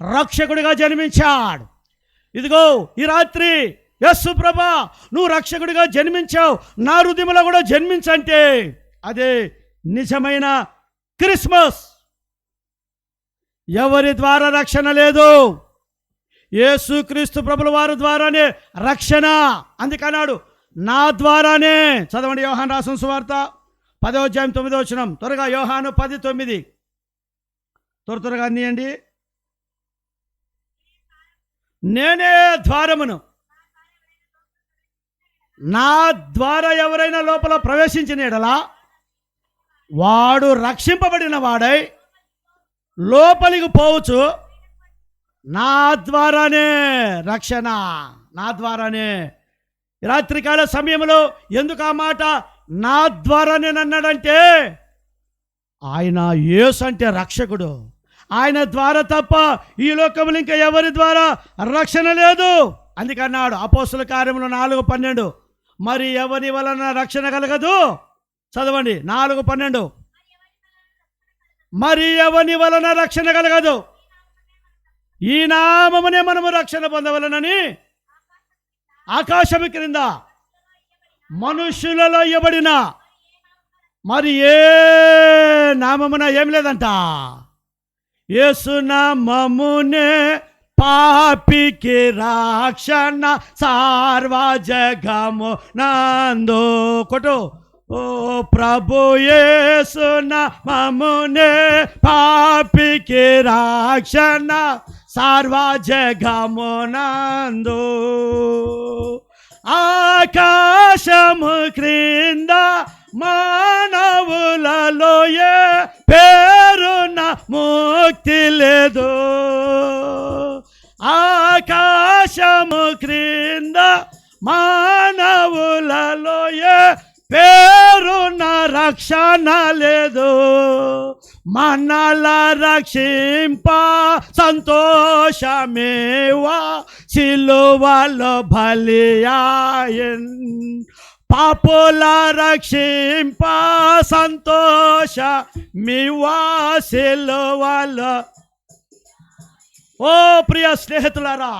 రక్షకుడిగా జన్మించాడు. ఇదిగో ఈ రాత్రి యేసు ప్రభా, నువ్వు రక్షకుడిగా జన్మించావు, నా హృదయంలో కూడా జన్మించంటే అదే నిజమైన క్రిస్మస్. ఎవరి ద్వారా రక్షణ లేదు, యేసుక్రీస్తు ప్రభుల వారి ద్వారానే రక్షణ. అందుకన్నాడు నా ద్వారానే. చదవండి యోహాను రాసిన సువార్త 10వ అధ్యాయం 9వ వచనం. త్వరగా యోహాను 10:9. త్వరగా అందియండి. నేనే ద్వారమును, నా ద్వారా ఎవరైనా లోపల ప్రవేశించిన ఎడలా వాడు రక్షింపబడిన వాడై లోపలికి పోవచ్చు. నా ద్వారానే రక్షణ, నా ద్వారానే. రాత్రికాల సమయంలో ఎందుకు ఆ మాట నా ద్వారానే అన్నాడంటే, ఆయన యేసు అంటే రక్షకుడు. ఆయన ద్వారా తప్ప ఈ లోకంలో ఇంకా ఎవరి ద్వారా రక్షణ లేదు. అందుకన్నాడు అపోస్తుల కార్యములు 4:12, మరి ఎవరి వలన రక్షణ కలగదు. చదవండి 4:12. మరి ఎవరి వలన రక్షణ కలగదు, ఈ నామమునే మనము రక్షణ పొందవలనని ఆకాశము క్రింద మనుషులలో ఇవ్వబడిన మరి ఏ నామమున ఏం లేదంట. యేసు నామమునే పాపికి రక్షణ సార్వజగము నందు. కొట్టు. ఓ ప్రభు యేసు నామమునే పాపికి రక్షణ సార్వజగము నందు. ఆకాశము క్రింద మానవులలో ఏ పేరున ముక్తి లేదు. ఆకాశము క్రింద మానవులలో ఏ పేరున రక్షణ లేదు. మనల రక్షింప సంతోషమేవా సిలువలో బలియాయన్. పాపుల రక్షింప సంతోషమేవా సిలువలో. ఓ ప్రియ స్నేహితులారా,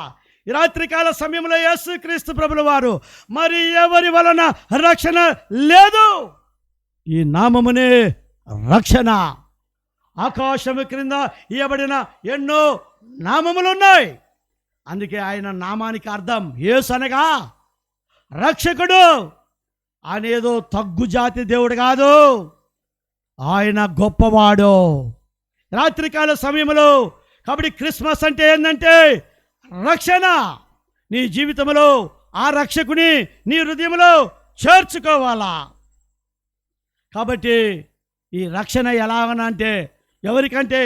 ఈ రాత్రికాల సమయంలో యేసుక్రీస్తు ప్రభుల వారు మరి ఎవరి వలన రక్షణ లేదు. ఈ నామమునే రక్షణ. ఆకాశము క్రింద ఇవ్వబడిన ఎన్నో నామములు ఉన్నాయి. అందుకే ఆయన నామానికి అర్థం యేసు అనగా రక్షకుడు. ఆయన ఏదో తగ్గు జాతి దేవుడు కాదు, ఆయన గొప్పవాడు. రాత్రికాల సమయంలో కాబట్టి క్రిస్మస్ అంటే ఏంటంటే రక్షణ. నీ జీవితంలో ఆ రక్షకుని నీ హృదయంలో చేర్చుకోవాలా. కాబట్టి ఈ రక్షణ ఎలాగనంటే ఎవరికంటే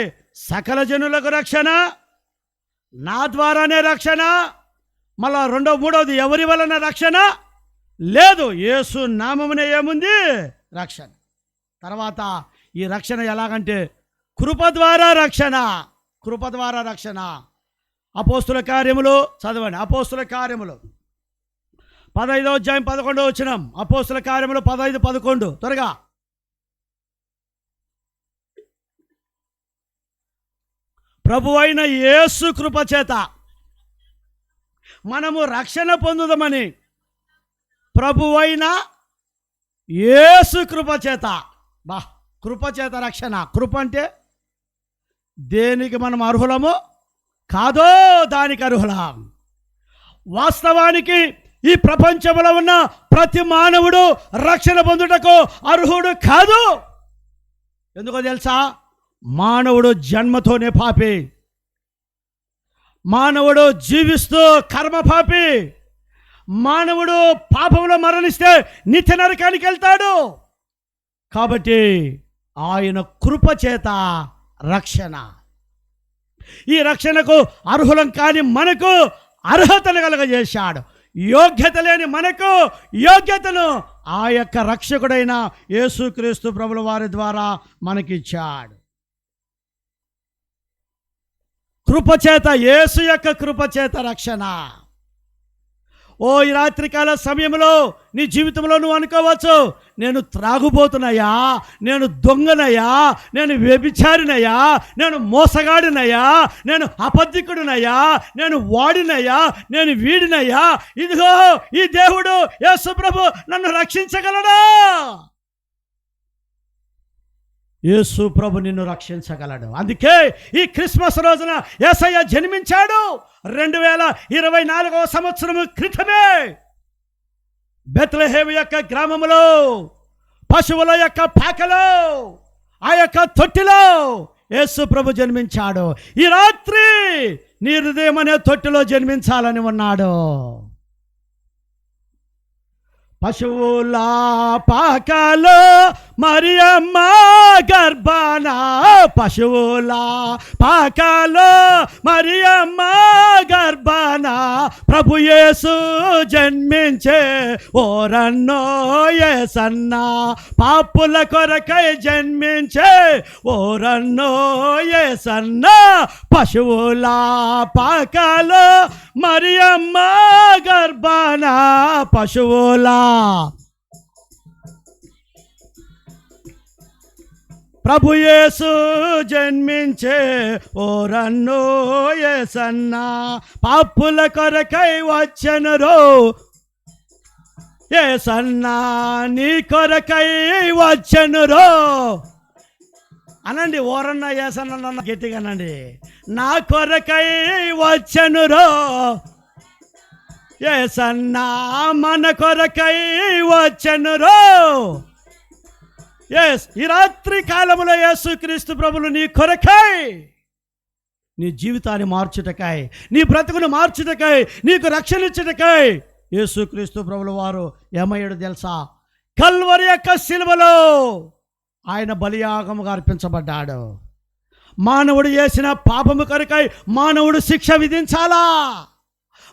సకల జనులకు రక్షణ, నా ద్వారానే రక్షణ. మళ్ళా మూడవది ఎవరి వలన రక్షణ లేదు, యేసు నామమునే ఏముంది రక్షణ. తర్వాత ఈ రక్షణ ఎలాగంటే కృప ద్వారా రక్షణ, కృప ద్వారా రక్షణ. అపోస్తుల కార్యములు చదవండి. అపోస్తుల కార్యములు 15వ అధ్యాయం 11వ వచనం. అపోస్తుల కార్యములు 15:11. త్వరగా ప్రభువైన యేసు కృపచేత మనము రక్షణ పొందుదామని ప్రభువైన యేసు కృపచేత. కృపచేత రక్షణ. కృప అంటే దేనికి మనం అర్హులమో కాదో దానికి అర్హులం. వాస్తవానికి ఈ ప్రపంచంలో ఉన్న ప్రతి మానవుడు రక్షణ పొందుటకు అర్హుడు కాదు. ఎందుకో తెలుసా? మానవుడు జన్మతోనే పాపి. మానవుడు జీవిస్తూ కర్మ పాపి. మానవుడు పాపంలో మరణిస్తే నిత్య నరకానికి వెళ్తాడు. కాబట్టి ఆయన కృపచేత రక్షణ. ఈ రక్షణకు అర్హులం కాని మనకు అర్హతను కలుగజేశాడు. యోగ్యత లేని మనకు యోగ్యతను ఆ యొక్క రక్షకుడైన యేసుక్రీస్తు ప్రభుల వారి ద్వారా మనకిచ్చాడు. కృపచేత, యేసు యొక్క కృపచేత రక్షణ. ఈ రాత్రికాల సమయంలో నీ జీవితంలో నువ్వు అనుకోవచ్చు, నేను త్రాగుబోతున్నయ్యా, నేను దొంగనయ్యా, నేను వ్యభిచారినయ్యా, నేను మోసగాడినయ్యా, నేను అబద్ధికుడినయ్యా, నేను వాడినయ్యా, నేను వీడినయ్యా. ఇదిగో ఈ దేవుడు యేసు ప్రభు నన్ను రక్షించగలడా? యేసు ప్రభు నిన్ను రక్షించగలడు. అందుకే ఈ క్రిస్మస్ రోజున యేసయ్య జన్మించాడు. 2024వ సంవత్సరం క్రితమే బెత్లెహేము యొక్క గ్రామంలో, పశువుల యొక్క పాకలో, ఆ యొక్క తొట్టిలో యేసు ప్రభు జన్మించాడు. ఈ రాత్రి నీ హృదయం అనే తొట్టిలో జన్మించాలని ఉన్నాడు. పశువుల పాకలో మరియమ్మ గర్భాన, పశువుల పాకలో మరియమ్మ గర్భాన ప్రభు యేసు జన్మించే ఓరన్నో యేసన్న, పాపుల కొరకై జన్మించే ఓరన్నో యేసన్న. పశువుల పాకలో మరియమ్మ గర్భాన, పశువుల ప్రభు యేసు జన్మించే ఓరన్నో యేసన్న, పాపుల కొరకై వచ్చెనురో యేసన్న, నీ కొరకై వచ్చెనురో. అనండి, ఓరన్న యేసన్న గట్టిగానండి. నా కొరకై వచ్చెనురో యేసన్న, మన కొరకై వచ్చెనురో. ఈ రాత్రి కాలంలో యేసుక్రీస్తు ప్రభులు నీ కొరకై, నీ జీవితాన్ని మార్చుటకై, నీ బ్రతుకును మార్చుటకై, నీకు రక్షణ ఇచ్చుటకై యేసుక్రీస్తు ప్రభుల వారు ఏమయ్యాడు తెలుసా? కల్వరి యొక్క శిలువలో ఆయన బలియాగముగా అర్పించబడ్డాడు. మానవుడు చేసిన పాపము కొరకై మానవుడు శిక్ష విధించాలా,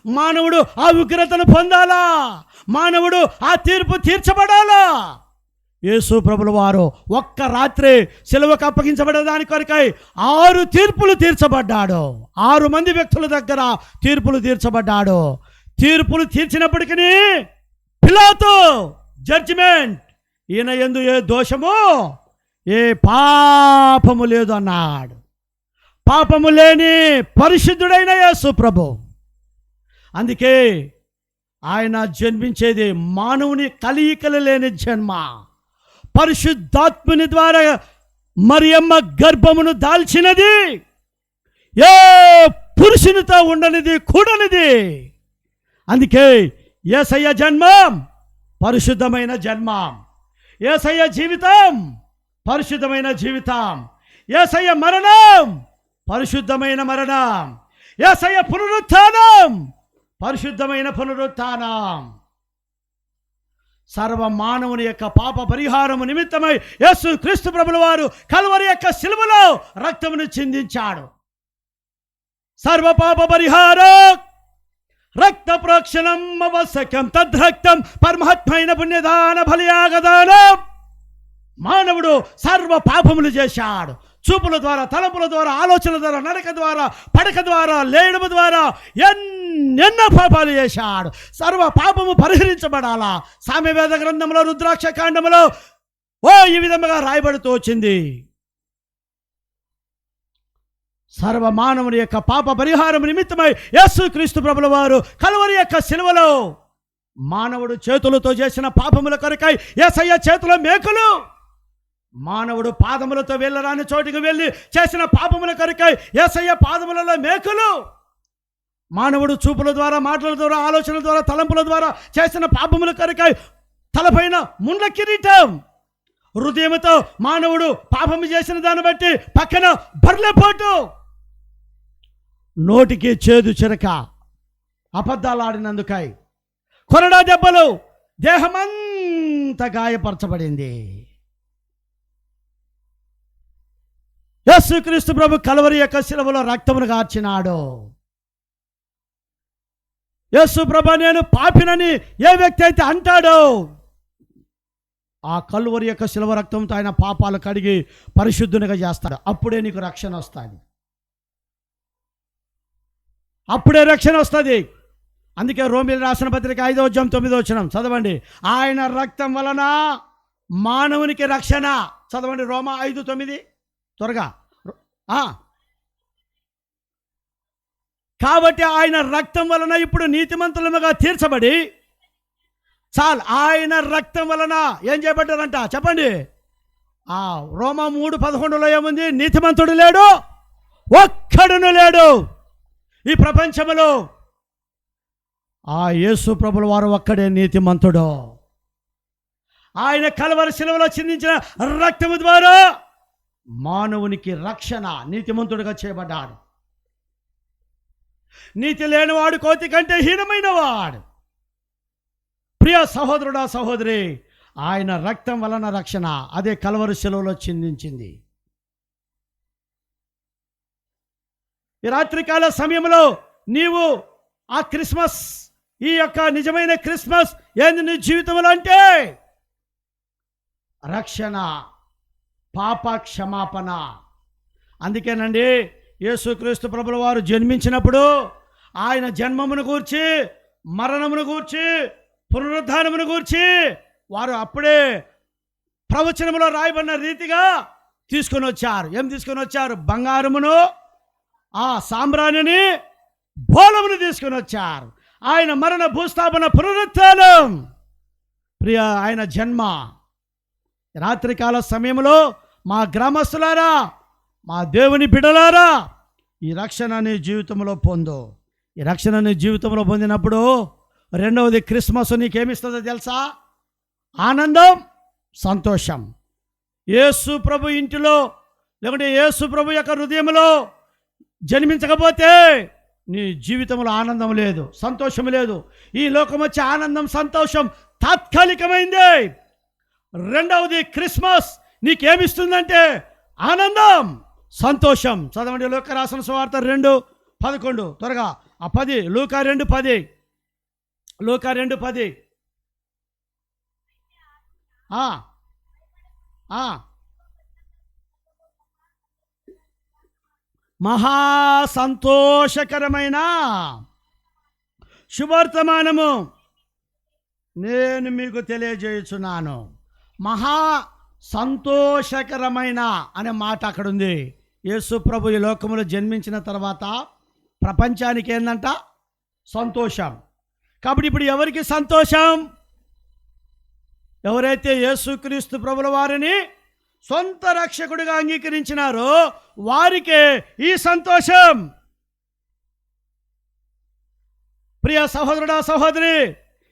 మానవుడు ఆ ఉగ్రతను పొందాలా, మానవుడు ఆ తీర్పు తీర్చబడాలా. యేసు ప్రభుల వారు ఒక్క రాత్రి సిలువకు అప్పగించబడే దాని కొరకై 6 తీర్పులు తీర్చబడ్డాడు. 6 మంది వ్యక్తుల దగ్గర తీర్పులు తీర్చబడ్డాడు. తీర్పులు తీర్చినప్పటికీ పిలాతు జడ్జిమెంట్, ఈయన యందు ఏ దోషము ఏ పాపము లేదు అన్నాడు. పాపము లేని పరిశుద్ధుడైన యేసు ప్రభు. అందుకే ఆయన జన్మించేది మానవుని కలయికలు లేని జన్మ. పరిశుద్ధాత్ముని ద్వారా మరియమ్మ గర్భమును దాల్చినది, ఏ పురుషునితో ఉండనిది కూడనిది. అందుకే యేసయ్య జన్మం పరిశుద్ధమైన జన్మం, యేసయ్య జీవితం పరిశుద్ధమైన జీవితం, యేసయ్య మరణం పరిశుద్ధమైన మరణం, యేసయ్య పునరుత్థానం పరిశుద్ధమైన పునరుత్థానం. సర్వ మానవుని యొక్క పాప పరిహారము నిమిత్తమై యేసు క్రీస్తు ప్రభుల వారు కల్వరి యొక్క శిలువలో రక్తమును చిందించాడు. సర్వ పాప పరిహారం రక్త ప్రోక్షణం అవశ్యకం, తద్రక్తం పరమాత్మైన పుణ్యదాన బలియాగదానం. మానవుడు సర్వ పాపములు చేశాడు. చూపుల ద్వారా, తలపుల ద్వారా, ఆలోచన ద్వారా, నడక ద్వారా, పడక ద్వారా, లేయడం ద్వారా ఎన్నెన్నో పాపాలు చేశాడు. సర్వ పాపము పరిహరించబడాలా. సామ్యవేద గ్రంథంలో రుద్రాక్ష కాండములో ఈ విధముగా రాయబడుతూ వచ్చింది. సర్వమానవుని యొక్క పాప పరిహారం నిమిత్తమై యేసుక్రీస్తు ప్రభుల వారు కల్వరి యొక్క శిలువలో మానవుడు చేతులతో చేసిన పాపముల కొరకై యేసయ్య చేతిలో మేకులు, మానవుడు పాదములతో వెళ్ళరాని చోటికి వెళ్ళి చేసిన పాపముల కొరకై యేసయ్య పాదములలో మేకులు, మానవుడు చూపుల ద్వారా, మాటల ద్వారా, ఆలోచనల ద్వారా, తలంపుల ద్వారా చేసిన పాపముల కొరకై తలపైన ముండ్ల కిరీటం, హృదయంతో మానవుడు పాపము చేసిన దాన్ని బట్టి పక్కన బర్లెపోటు, నోటికి చేదు చిరక, అబద్ధాలు ఆడినందుకై కొరడా దెబ్బలు, దేహమంతా గాయపరచబడింది. యేసుక్రీస్తు ప్రభు కల్వరి యొక్క శిలువలో రక్తమును కార్చినాడు. యేసు ప్రభు నేను పాపినని ఏ వ్యక్తి అయితే అంటాడో, ఆ కల్వరి యొక్క శిలువ రక్తంతో ఆయన పాపాలు కడిగి పరిశుద్ధునిగా చేస్తాడు. అప్పుడే నీకు రక్షణ వస్తుంది, అప్పుడే రక్షణ వస్తుంది. అందుకే రోమీయులకు రాసిన పత్రిక 5:9 చదవండి. ఆయన రక్తం వలన మానవునికి రక్షణ. చదవండి రోమా 5:9 త్వరగా. కాబట్టి ఆయన రక్తం వలన ఇప్పుడు నీతిమంతులుగా తీర్చబడి చాలు. ఆయన రక్తం వలన ఏం చేయబడ్డారంట చెప్పండి. రోమా 3:11 ఏముంది? నీతిమంతుడు లేడు, ఒక్కడును లేడు ఈ ప్రపంచంలో. ఆ యేసు ప్రభుల వారు ఒక్కడే నీతిమంతుడు. ఆయన కల్వరి శిలువలో చిందించిన రక్తము ద్వారా మానవునికి రక్షణ, నీతిమంతుడిగా చేయబడ్డాడు. నీతి లేనివాడు కోతి కంటే హీనమైన వాడు. ప్రియ సహోదరుడా, సహోదరి, ఆయన రక్తం వలన రక్షణ, అదే కల్వరి శిలువలో చిందించింది. ఈ రాత్రికాల సమయంలో నీవు ఆ క్రిస్మస్, ఈ యొక్క నిజమైన క్రిస్మస్ ఏంది నీ జీవితంలో అంటే రక్షణ, పాప క్షమాపణ. అందుకేనండి యేసుక్రీస్తు ప్రభుల వారు జన్మించినప్పుడు ఆయన జన్మమును గూర్చి, మరణమును గూర్చి, పునరుద్ధానమును గూర్చి వారు అప్పుడే ప్రవచనములో రాయబడిన రీతిగా తీసుకొని వచ్చారు. ఏం తీసుకొని వచ్చారు? బంగారమును, ఆ సాంబ్రాణిని, బోళమును తీసుకొని వచ్చారు. ఆయన మరణ, భూస్థాపన, పునరుత్థానం, ప్రియ ఆయన జన్మ. రాత్రికాల సమయంలో మా గ్రామస్తులారా, మా దేవుని బిడ్డలారా, ఈ రక్షణ నీ జీవితంలో పొందు. ఈ రక్షణ నీ జీవితంలో పొందినప్పుడు రెండవది క్రిస్మస్ నీకేమిస్తుందో తెలుసా? ఆనందం, సంతోషం. యేసు ప్రభు ఇంటిలో లేకుంటే యేసు ప్రభు యొక్క హృదయంలో జన్మించకపోతే నీ జీవితంలో ఆనందం లేదు, సంతోషం లేదు. ఈ లోకం వచ్చే ఆనందం, సంతోషం తాత్కాలికమైంది. రెండవది క్రిస్మస్ నీకేమిస్తుందంటే ఆనందం, సంతోషం. చదవండి లూకా రాసిన సువార్త 2:11 త్వరగా. 10 లూకా 2:10 లూకా 2:10. మహా సంతోషకరమైన శుభవర్తమానము నేను మీకు తెలియజేయుచున్నాను. మహా సంతోషకరమైన అనే మాట అక్కడ ఉంది. యేసు ప్రభు ఈ లోకములో జన్మించిన తర్వాత ప్రపంచానికి ఏందంట? సంతోషం. కాబట్టి ఇప్పుడు ఎవరికి సంతోషం? ఎవరైతే యేసుక్రీస్తు ప్రభుల వారిని సొంత రక్షకుడిగా అంగీకరించినారో వారికే ఈ సంతోషం. ప్రియ సహోదరుడా, సహోదరి,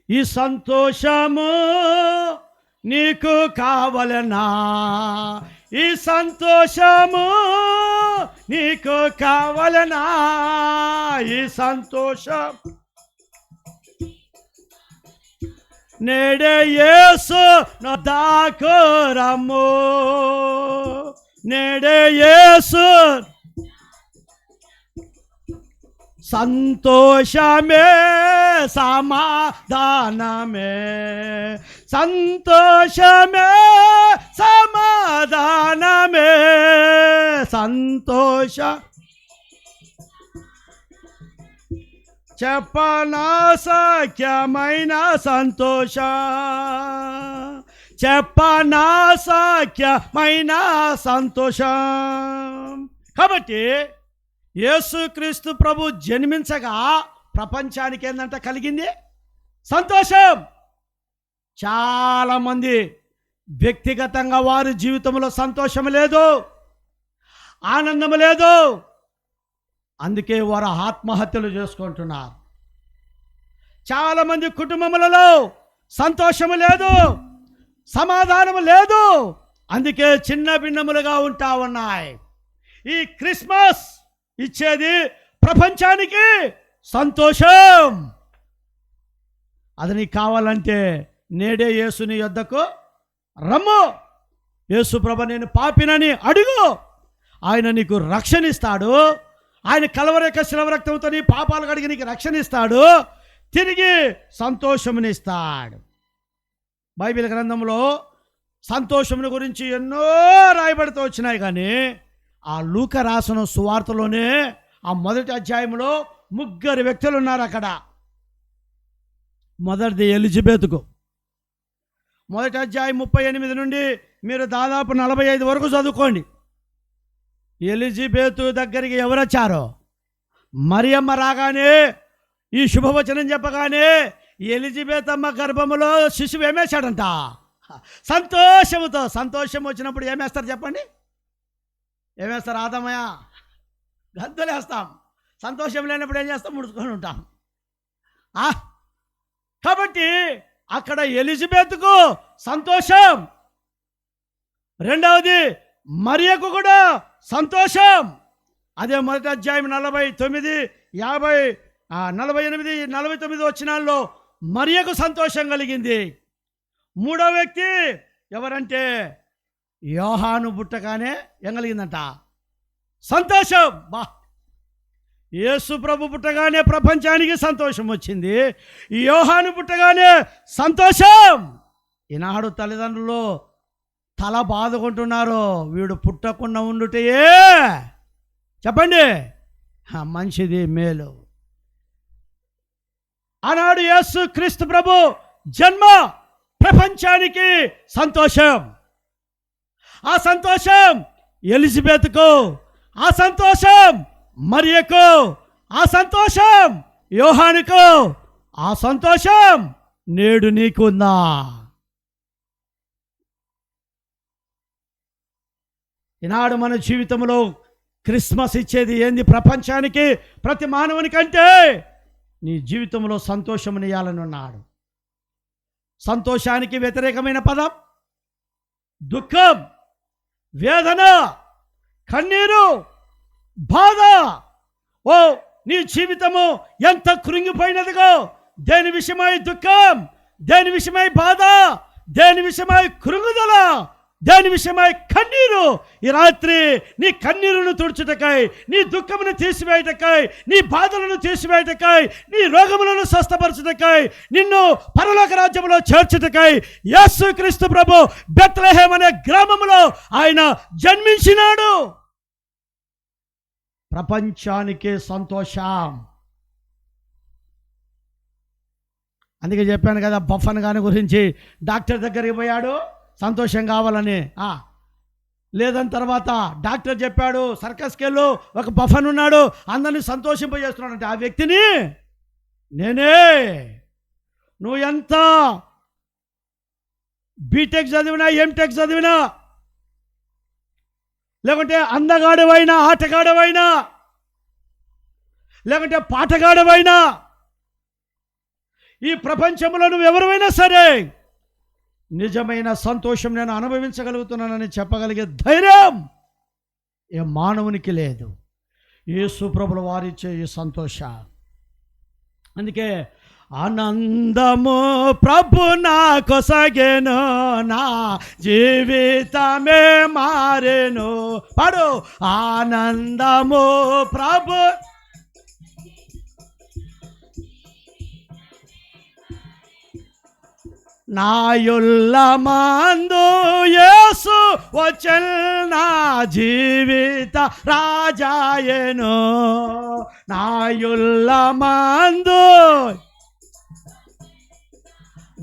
ఈ సంతోషము నీకు కావలనా? ఈ సంతోషము నీకు కావలనా? ఈ సంతోషం నేడే యేసు నొద్దకు రమ్ము. నేడే యేసు సంతోషమే సమాధానమే, సంతోషమే సమాధానమే, సంతోష చెప్పనాశక్యమైన సంతోష, చెప్పనాశక్యమైన సంతోషం. కాబట్టి యేసుక్రీస్తు ప్రభు జన్మించగా ప్రపంచానికి ఏందంట కలిగింది? సంతోషం. చాలామంది వ్యక్తిగతంగా వారి జీవితంలో సంతోషం లేదు, ఆనందం లేదు. అందుకే వారు ఆత్మహత్యలు చేసుకుంటున్నారు. చాలామంది కుటుంబములలో సంతోషం లేదు, సమాధానం లేదు. అందుకే చిన్న భిన్నములుగా ఉంటా ఉన్నాయి. ఈ క్రిస్మస్ ఇచ్చేది ప్రపంచానికి సంతోషం. అది నీకు కావాలంటే నేడే యేసుని యొద్దకు రమ్ము. యేసు ప్రభు, నేను పాపినని అడుగు. ఆయన నీకు రక్షణ ఇస్తాడు. ఆయన కలవరి యొక్క శిలవ రక్తంతో నీ పాపాలు కడిగి నీకు రక్షణ ఇస్తాడు, తిరిగి సంతోషమునిస్తాడు. బైబిల్ గ్రంథంలో సంతోషముని గురించి ఎన్నో రాయబడుతూ వచ్చినాయి. కానీ ఆ లూకా రాసిన సువార్తలోనే ఆ మొదటి అధ్యాయంలో 3 వ్యక్తులు ఉన్నారు అక్కడ. మొదటిది ఎలిజబెత్కు. మొదటి అధ్యాయం 38 నుండి మీరు దాదాపు 45 వరకు చదువుకోండి. ఎలిజబెత్ దగ్గరికి ఎవరు వచ్చారో, మరియమ్మ రాగానే ఈ శుభవచనం చెప్పగానే ఎలిజబెత్ అమ్మ గర్భములో శిశువు ఏమేశాడంట? సంతోషముతో. సంతోషం వచ్చినప్పుడు ఏమేస్తారు చెప్పండి? ఏమేస్తారు? ఆదమయ గంతులేస్తాం. సంతోషం లేనప్పుడు ఏం చేస్తాం? ముడుచుకొని ఉంటాం. కాబట్టి అక్కడ ఎలిజబెత్కు సంతోషం. రెండవది మరియకు కూడా సంతోషం. అదే మొదటి అధ్యాయం 49, 50, 48, 49 వచనాల్లో మరియకు సంతోషం కలిగింది. మూడో వ్యక్తి ఎవరంటే యోహాను పుట్టగానే ఏం కలిగిందంట? సంతోషం. యేసు ప్రభు పుట్టగానే ప్రపంచానికి సంతోషం వచ్చింది. యోహాను పుట్టగానే సంతోషం. ఈనాడు తల్లిదండ్రులు తల బాదుకుంటున్నారు, వీడు పుట్టకుండా ఉండుటే చెప్పండి మంచిది, మేలు. ఆనాడు యేసు క్రీస్తు ప్రభు జన్మ ప్రపంచానికి సంతోషం. ఆ సంతోషం ఎలిజబెత్కు, ఆ సంతోషం మరియకు, ఆ సంతోషం యోహానుకు, ఆ సంతోషం నేడు నీకుందా? ఈనాడు మన జీవితంలో క్రిస్మస్ ఇచ్చేది ఏంది ప్రపంచానికి, ప్రతి మానవునికంటే నీ జీవితంలో సంతోషమునియాలని ఉన్నాడు. సంతోషానికి వ్యతిరేకమైన పదం దుఃఖం, వేదన, కన్నీరు, బాధ. ఓ నీ జీవితము ఎంత కృంగిపోయినదిగో, దేని విషయమై దుఃఖం, దేని విషయమై బాధ, దేని విషయమై కృంగుదల, దేని విషయమై కన్నీరు. ఈ రాత్రి నీ కన్నీరును తుడుచుటకై, నీ దుఃఖమును తీసివేయటకై, నీ బాధలను తీసివేయటకై, నీ రోగములను స్వస్థపరచుటకై, నిన్ను పరలోక రాజ్యములో చేర్చుటకై యేసుక్రీస్తు ప్రభు బెత్లెహేమ్ అనే గ్రామములో ఆయన జన్మించినాడు. ప్రపంచానికి సంతోషం. అందుకే చెప్పాను కదా, బఫన్ గాని గురించి. డాక్టర్ దగ్గరికి పోయాడు సంతోషం కావాలని. లేదని తర్వాత డాక్టర్ చెప్పాడు, సర్కస్కి వెళ్ళు, ఒక బఫన్ ఉన్నాడు అందరినీ సంతోషింపజేస్తున్నాడంటే ఆ వ్యక్తిని నేనే. నువ్వు ఎంత బీటెక్ చదివినా, ఎంటెక్ చదివినా, లేకుంటే అందగాడవైనా, ఆటగాడవైనా, లేకుంటే పాటగాడవైనా, ఈ ప్రపంచంలో నువ్వు ఎవరైనా సరే నిజమైన సంతోషం నేను అనుభవించగలుగుతున్నానని చెప్పగలిగే ధైర్యం ఏ మానవునికి లేదు. యేసు ప్రభుల వారిచ్చే ఈ సంతోషం. అందుకే ఆనందము ప్రభు నా కొసగెను, నా జీవితమే మారెను. పాడు. ఆనందము ప్రభు నాయుల్లమందు యేసు వచ్చెల్, నా జీవిత రాజాయను. నాయుల్లమందు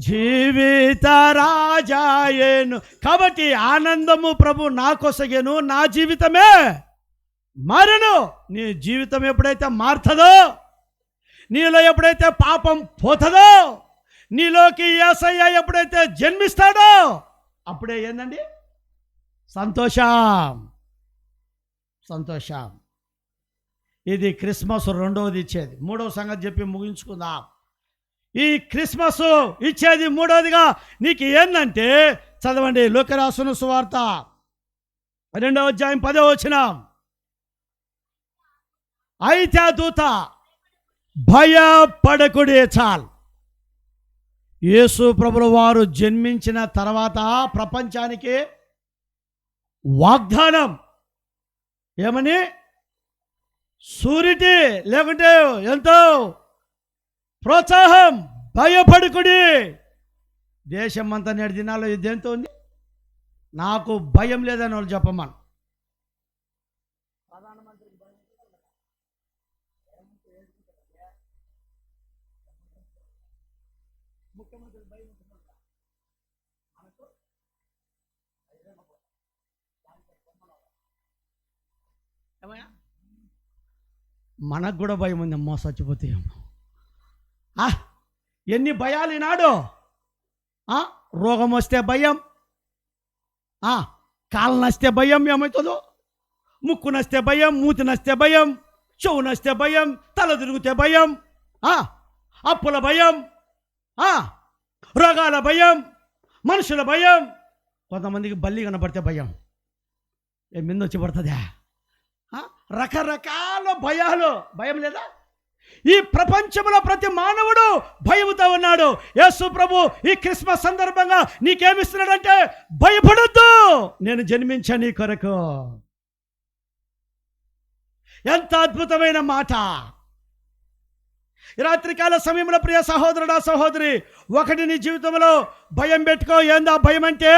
జీవిత రాజాయను. కాబట్టి ఆనందము ప్రభు నా కొసగెను, నా జీవితమే మారను. నీ జీవితం ఎప్పుడైతే మారుతుందో, నీలో ఎప్పుడైతే పాపం పోతుందో, నీలోకి యేసయ్య ఎప్పుడైతే జన్మిస్తాడో అప్పుడే ఏందండి సంతోషం. సంతోషం. ఇది క్రిస్మస్ రెండవది ఇచ్చేది. మూడవ సంగతి చెప్పి ముగించుకుందాం. ఈ క్రిస్మస్ ఇచ్చేది మూడవదిగా నీకు ఏందంటే, చదవండి లూకా రాసిన సువార్త 2వ అధ్యాయం 10వ వచనం. అయితే ఆ దూత భయపడకుడి చాలు. యేసు ప్రభుల వారు జన్మించిన తర్వాత ప్రపంచానికి వాగ్దానం ఏమని? సూరిటీ లేకుంటే ఎంతో ప్రోత్సాహం. భయపడకుడి. దేశం అంతా నేడు దినాల్లో ఇదేంతో ఉంది. నాకు భయం లేదని వాళ్ళు చెప్పమను. మనకు కూడా భయం ఉంది. అమ్మో చచ్చిపోతాయేమో. ఎన్ని భయాలు ఈనాడు. రోగం వస్తే భయం, కాలు నస్తే భయం ఏమవుతుందో, ముక్కు నస్తే భయం, మూతి నస్తే భయం, చెవు నస్తే భయం, తల తిరిగితే భయం, అప్పుల భయం, రోగాల భయం, మనుషుల భయం, కొంతమందికి బల్లి కనబడితే భయం. మింద వచ్చి పడుతుందా? రకరకాల భయాలు. భయం లేదా? ఈ ప్రపంచంలో ప్రతి మానవుడు భయముతో ఉన్నాడు. యేసు ప్రభు ఈ క్రిస్మస్ సందర్భంగా నీకేమిస్తున్నాడంటే, భయపడొద్దు, నేను జన్మించా నీ కొరకు. ఎంత అద్భుతమైన మాట. ఈ రాత్రికాల సమయంలో ప్రియ సహోదరుడా సహోదరి, ఒకటి నీ జీవితంలో భయం పెట్టుకో. ఏందా భయం అంటే,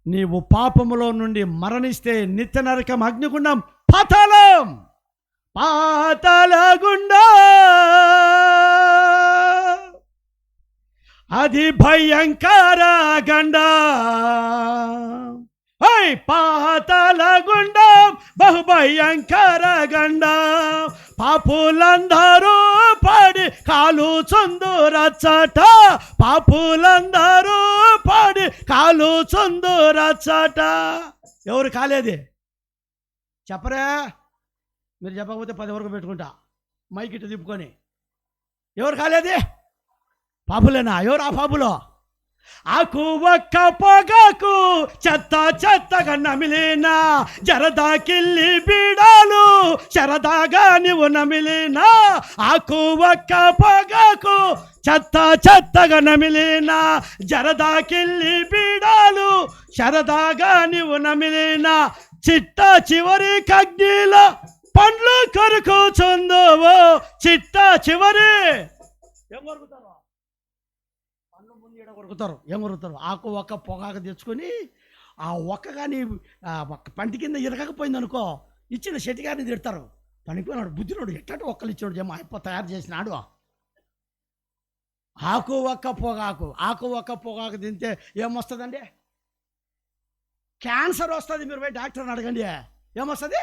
నీవు పాపములో నుండి మరణిస్తే నిత్య నరకం, అగ్నిగుండం, పాతాళం, పాతాళగుండం, అది భయంకర గండం. పాతాళగుండం బహుభయంకర గండం. పాపులందరూ పడి కాలుచుందురచ్చట. పాపులందరూ పడి కాలుచుందురచ్చట. ఎవరు కాలేది చెప్పరే? మీరు చెప్పకపోతే 10 వరకు పెట్టుకుంటా మైక్ ఇటు తిప్పుకొని. ఎవరు కాలేది? పాపులేనా? ఎవరు ఆ పాపులో? ఆకు ఒక్క పొగకు చెత్త చెత్తగా నమిలినా, జరదాకిల్లి బీడాలు శరదాగా నీవు నమిలినా. ఆకు ఒక్క పొగకు చెత్త చెత్తగా నమిలినా, జరదాకిల్లి బీడాలు శరదాగా నీవు నమిలినా. చిట్ట చివరి కగ్నిలో పండ్లు కొరుకుచుందువు. చిట్ట చివరి ఏం కొరుకుతారు? పండ్లు ముందు ఈడ కొరుకుతారు. ఏం కొరుకుతారు? ఆకు ఒక్క పొగాకు తెచ్చుకొని ఆ ఒక్క కానీ పంటి కింద ఇరగకపోయింది అనుకో, ఇచ్చిన షెట్టి గారిని తిడతారు. పనికిపోయినాడు, బుద్ధినోడు, ఎట్టంటే ఒక్కలు ఇచ్చినాడు, ఏమో అప్ప తయారు చేసినాడు. ఆకు ఒక్క పొగాకు, ఆకు ఒక్క పొగాకు తింటే ఏమొస్తుందండి? క్యాన్సర్ వస్తుంది. మీరు పోయి డాక్టర్ని అడగండి, ఏమొస్తుంది?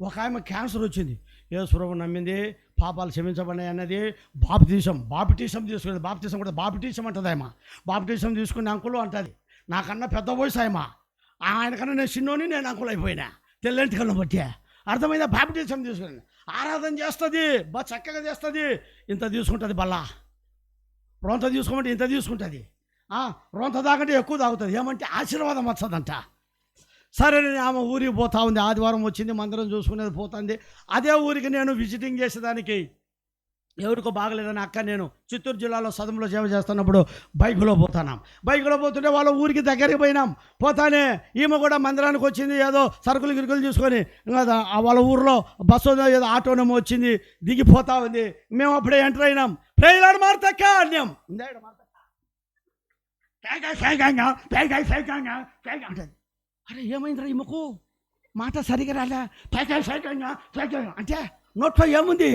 ఒక ఆమె క్యాన్సర్ వచ్చింది. యేసుప్రభు నమ్మింది, పాపాలు క్షమించబడినాయి అన్నది. బాప్టిజం తీసుకుంది. బాప్టిజం కూడా బాప్టిజం అంటుంది ఆయమ. బాప్టిజం తీసుకుని అంకులు అంటుంది. నాకన్నా పెద్ద వయసు ఆయమ. ఆయనకన్నా నేను చిన్నోని, నేను అంకులు అయిపోయినా. తెల్లంటి కళ్ళం బట్టి అర్థమైందా? బాప్టిజం తీసుకుని ఆరాధన చేస్తుంది, బాగా చక్కగా చేస్తుంది. ఇంత తీసుకుంటుంది బల్లా. రొంత తీసుకోమంటే ఇంత తీసుకుంటుంది. రొంత తాగంటే ఎక్కువ తాగుతుంది. ఏమంటే ఆశీర్వాదం వస్తుందంట. సరే ఆమె ఊరికి పోతా ఉంది. ఆదివారం వచ్చింది, మందిరం చూసుకునేది పోతుంది. అదే ఊరికి నేను విజిటింగ్ చేసేదానికి ఎవరికో బాగలేదని అక్క నేను చిత్తూరు జిల్లాలో సదంలో సేవ చేస్తున్నప్పుడు బైకులో పోతున్నాం. బైకులో పోతుంటే వాళ్ళ ఊరికి దగ్గరికి పోయినాం. పోతానే ఈమె కూడా మందిరానికి వచ్చింది. ఏదో సరుకులు గిరుకులు తీసుకొని ఇంకా వాళ్ళ ఊరిలో బస్సు ఏదో ఆటోనేమో వచ్చింది, దిగిపోతా ఉంది. మేము అప్పుడే ఎంటర్ అయినాం. ప్రేయలాడు మారుతక్క అన్నాం. అంటే అరే ఏమైందిరా ఈమెకు మాట సరిగా రాలే. అంటే నోట్లో ఏముంది?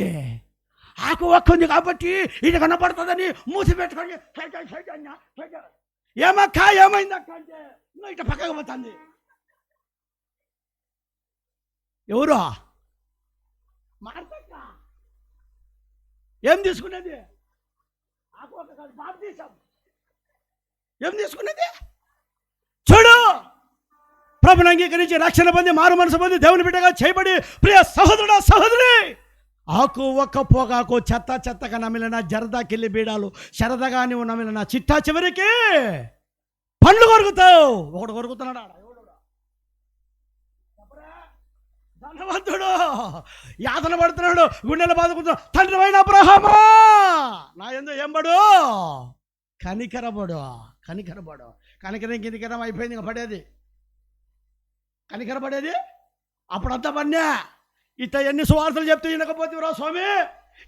ఆకు ఒక్కుంది కాబట్టి ఇది కనపడుతుందని మూసి పెట్టుకొని ఏమక్క ఏమైంది అక్క అంటే ఇట్లా పక్కకు పోతుంది. ఎవరు? మార్తక్క. ఏం తీసుకున్నది? ఆకు కాదు, బాప్తీసం. ఏం తీసుకున్నది? చూడు, ప్రభుని అంగీకరించి రక్షణ పొంది మారు మనసు పొంది దేవుని బిడ్డగా చేయబడి ప్రియ సహోదరుడా సహోదరి, ఆకు ఒక్క పోగాకు చెత్త చెత్తగా నమిలిన జరదాకెళ్ళి బీడాలు శరదగా నువ్వు నమిలిన చిట్టా చివరికి పండ్లు కొరుకుతావు. ఒకడు కొరుకుతున్నాడు ఆడ, ధనవంతుడు యాతన పడుతున్నాడు, గుండెలు బాదుకుంటున్నాడు. తండ్రి అయిన అబ్రహామా నా యందు ఏం పడు? కనికరపడు. కనికరం గినికరం అయిపోయింది, ఇంకా పడేది కనికరపడేది అప్పుడంతా పన్నే. ఎన్ని సువార్తలు చెప్తే వినకపోతే రా స్వామి,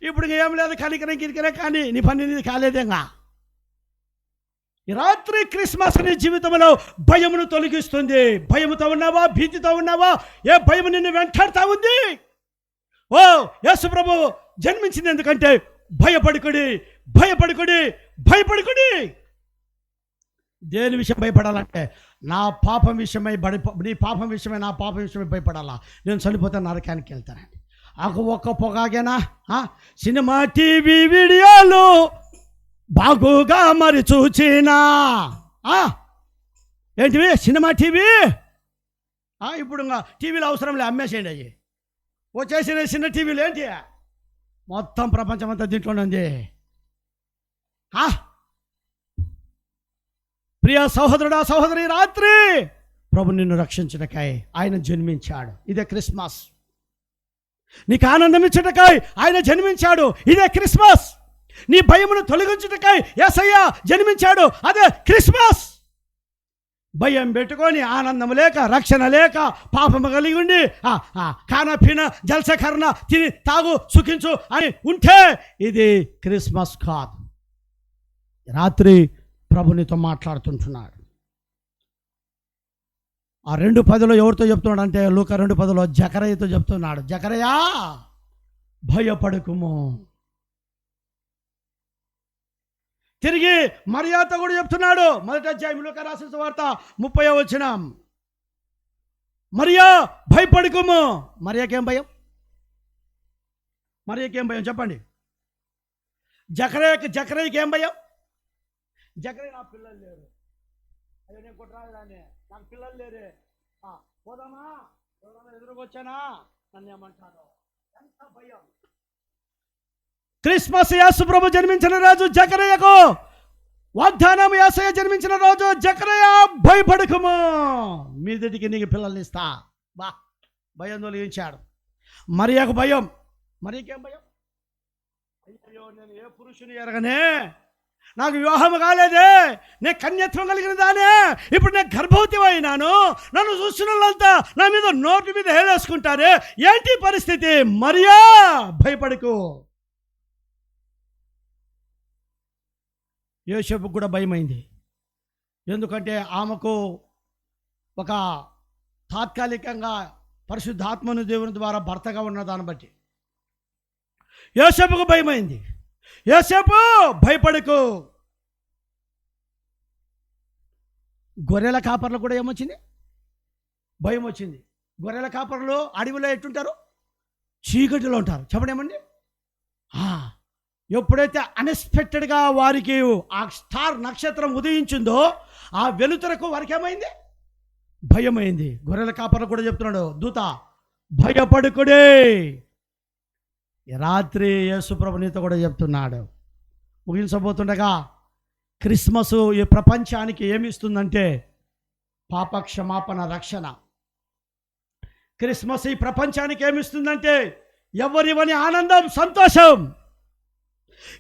ఇప్పుడు ఏం లేదు, కనికరం గినికరే, కానీ నీ పని నీది కాలేదేగా. ఈ రాత్రి క్రిస్మస్ నీ జీవితంలో భయమును తొలగిస్తుంది. భయముతో ఉన్నావా? భీతితో ఉన్నావా? ఏ భయము నిన్ను వెంటాడుతా ఉంది? ఓ యేసు ప్రభు జన్మించింది ఎందుకంటే భయపడుకుడి. దేని విషయం భయపడాలంటే నా పాపం విషయమై నీ పాపం విషయమై నా పాపం విషయమై భయపడాలా. నేను చనిపోతే నరకానికి వెళ్తానండి. ఒక్క పొగాగేనా? సినిమా టీవీ వీడియోలు బాగుగా మరి చూచినా ఏంటివి? Cinema TV. ఇప్పుడు ఇంకా టీవీలో అవసరం లేదు, అమ్మేసేయండి. అయ్యి వచ్చేసిన చిన్న టీవీలు ఏంటి? మొత్తం ప్రపంచం అంతా దీంట్లోనే ఉంది. ప్రియ సహోదరుడా సహోదరి, రాత్రి ప్రభు నిన్ను రక్షించటకాయ ఆయన జన్మించాడు. ఇదే క్రిస్మస్. నీకు ఆనందం ఇచ్చటకాయ ఆయన జన్మించాడు. ఇదే క్రిస్మస్. నీ భయమును తొలగించుటకై యేసయ్య జన్మించాడు. అదే క్రిస్మస్. భయం పెట్టుకొని ఆనందం లేక, రక్షణ లేక, పాపము కలిగి ఉండి ఖానా పీనా జల్సకరణ తిని తాగు సుఖించు అని ఉంటే ఇది క్రిస్మస్ కాదు. రాత్రి ప్రభునితో మాట్లాడుతుంటున్నాడు. ఆ 2:10 ఎవరితో చెప్తున్నాడు అంటే లూకా 2:10 జకరయ్యతో చెప్తున్నాడు. జకరయ్యా భయపడకుము. తిరిగి మరియాతో కూడా చెప్తున్నాడు. 1వ అధ్యాయం లూకా రాసిన సువార్త 30వ వచనం. మరియా భయపడకుము. మరియాకేం భయం? చెప్పండి. జకరయ్యకి ఏం భయం? జకరయ్య నా పిల్లలు లేరు, అయ్యో నేను కొట్టరాని, నాకు పిల్లలు లేరే, పోదామా ఎదురుకొచ్చానా, నన్ను ఏమంటారు? ఎంత భయం. క్రిస్మస్ యేసు ప్రభు జన్మించిన రోజు జకరయ్యకు వాగ్దానం. యేసయ్య జన్మించిన రోజు జకరయ్య భయపడకుము, మీదటికి నీకు పిల్లల్ని ఇస్తా. భయం తొలగించాడు. మరియకు భయం. మరియకేం భయం? అయ్యో నేను ఏ పురుషుని ఎరగనే, నాకు వివాహం కాలేదే, నేను కన్యత్వం కలిగిన దానే, ఇప్పుడు నేను గర్భవతి అయినాను, నన్ను చూసిన వాళ్ళంతా నా మీద నోటి మీద హేళేసుకుంటారే, ఏంటి పరిస్థితి? మరియా భయపడకు. యోసేపుకు కూడా భయమైంది. ఎందుకంటే ఆమెకు ఒక తాత్కాలికంగా పరిశుద్ధాత్మను దేవుని ద్వారా భర్తగా ఉన్న దాన్ని బట్టి యోసేపుకు భయమైంది. యోసేపు భయపడకు. గొర్రెల కాపర్లు కూడా ఏమొచ్చింది? భయం వచ్చింది. గొర్రెల కాపర్లు అడవిలో ఎట్టుంటారు? చీకటిలో ఉంటారు. చెప్పండి ఏమండి? ఎప్పుడైతే అన్ఎక్స్పెక్టెడ్గా వారికి ఆ స్టార్ నక్షత్రం ఉదయించిందో ఆ వెలుతురకు వారికి ఏమైంది? భయమైంది. గొర్రెల కాపర్లు కూడా చెప్తున్నాడు దూత, భయపడుకుడే. రాత్రి యేసు ప్రభు నీతో కూడా చెప్తున్నాడు. ముగించబోతుండగా క్రిస్మస్ ఈ ప్రపంచానికి ఏమి ఇస్తుందంటే పాపక్షమాపణ, రక్షణ. క్రిస్మస్ ఈ ప్రపంచానికి ఏమిస్తుందంటే ఎవరివని ఆనందం, సంతోషం.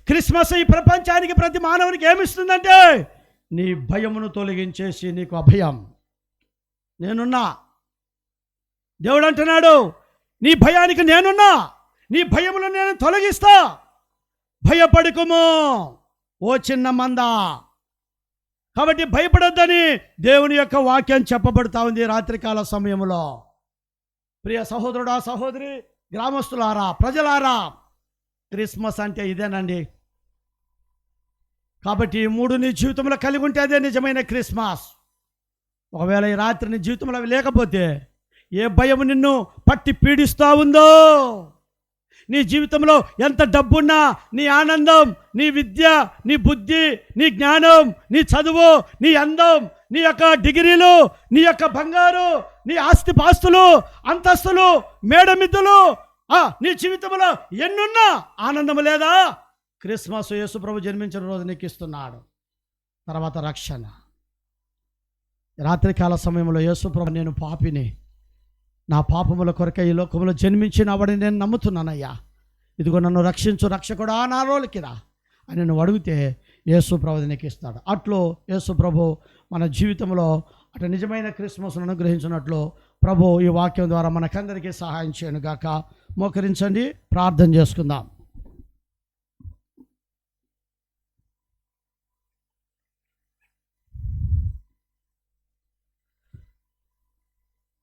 క్రిస్మస్ ఈ ప్రపంచానికి ప్రతి మానవునికి ఏమిస్తుందంటే నీ భయమును తొలగించేసి నీకు అభయం. నేనున్నా. దేవుడు అంటున్నాడు నీ భయానికి నేనున్నా, నీ భయమును నేను తొలగిస్తా. భయపడుకుము ఓ చిన్న మంద. కాబట్టి భయపడొద్దని దేవుని యొక్క వాక్యం చెప్పబడుతూ ఉంది రాత్రికాల సమయంలో. ప్రియ సహోదరుడా సహోదరి, గ్రామస్తులారా, ప్రజలారా, క్రిస్మస్ అంటే ఇదేనండి. కాబట్టి ఈ మూడు నీ జీవితంలో కలిగి ఉంటే అదే నిజమైన క్రిస్మస్. ఒకవేళ ఈ రాత్రి నీ జీవితంలో అవి లేకపోతే ఏ భయం నిన్ను పట్టి పీడిస్తూ ఉందో, నీ జీవితంలో ఎంత డబ్బున్నా, నీ ఆనందం, నీ విద్య, నీ బుద్ధి, నీ జ్ఞానం, నీ చదువు, నీ అందం, నీ యొక్క డిగ్రీలు, నీ యొక్క బంగారు, నీ ఆస్తిపాస్తులు, అంతస్తులు, మేడమిద్దులు, నీ జీవితంలో ఎన్నున్నా ఆనందం లేదా? క్రిస్మస్ యేసుప్రభు జన్మించిన రోజు నీకు ఇస్తున్నాడు. తర్వాత రక్షణ. రాత్రికాల సమయంలో యేసుప్రభు, నేను పాపిని, నా పాపముల కొరకై ఈ లోకంలో జన్మించినవాడిని నేను నమ్ముతున్నానయ్యా, ఇదిగో నన్ను రక్షించు రక్షకుడా, నా రోలికి రా అని నువ్వు అడిగితే యేసుప్రభు నీకు ఇస్తాడు. అట్లు యేసుప్రభు మన జీవితంలో అటు నిజమైన క్రిస్మస్ను అనుగ్రహించినట్లు ప్రభు ఈ వాక్యం ద్వారా మనకందరికీ సహాయం చేయను గాక. మోకరించండి, ప్రార్థన చేసుకుందాం.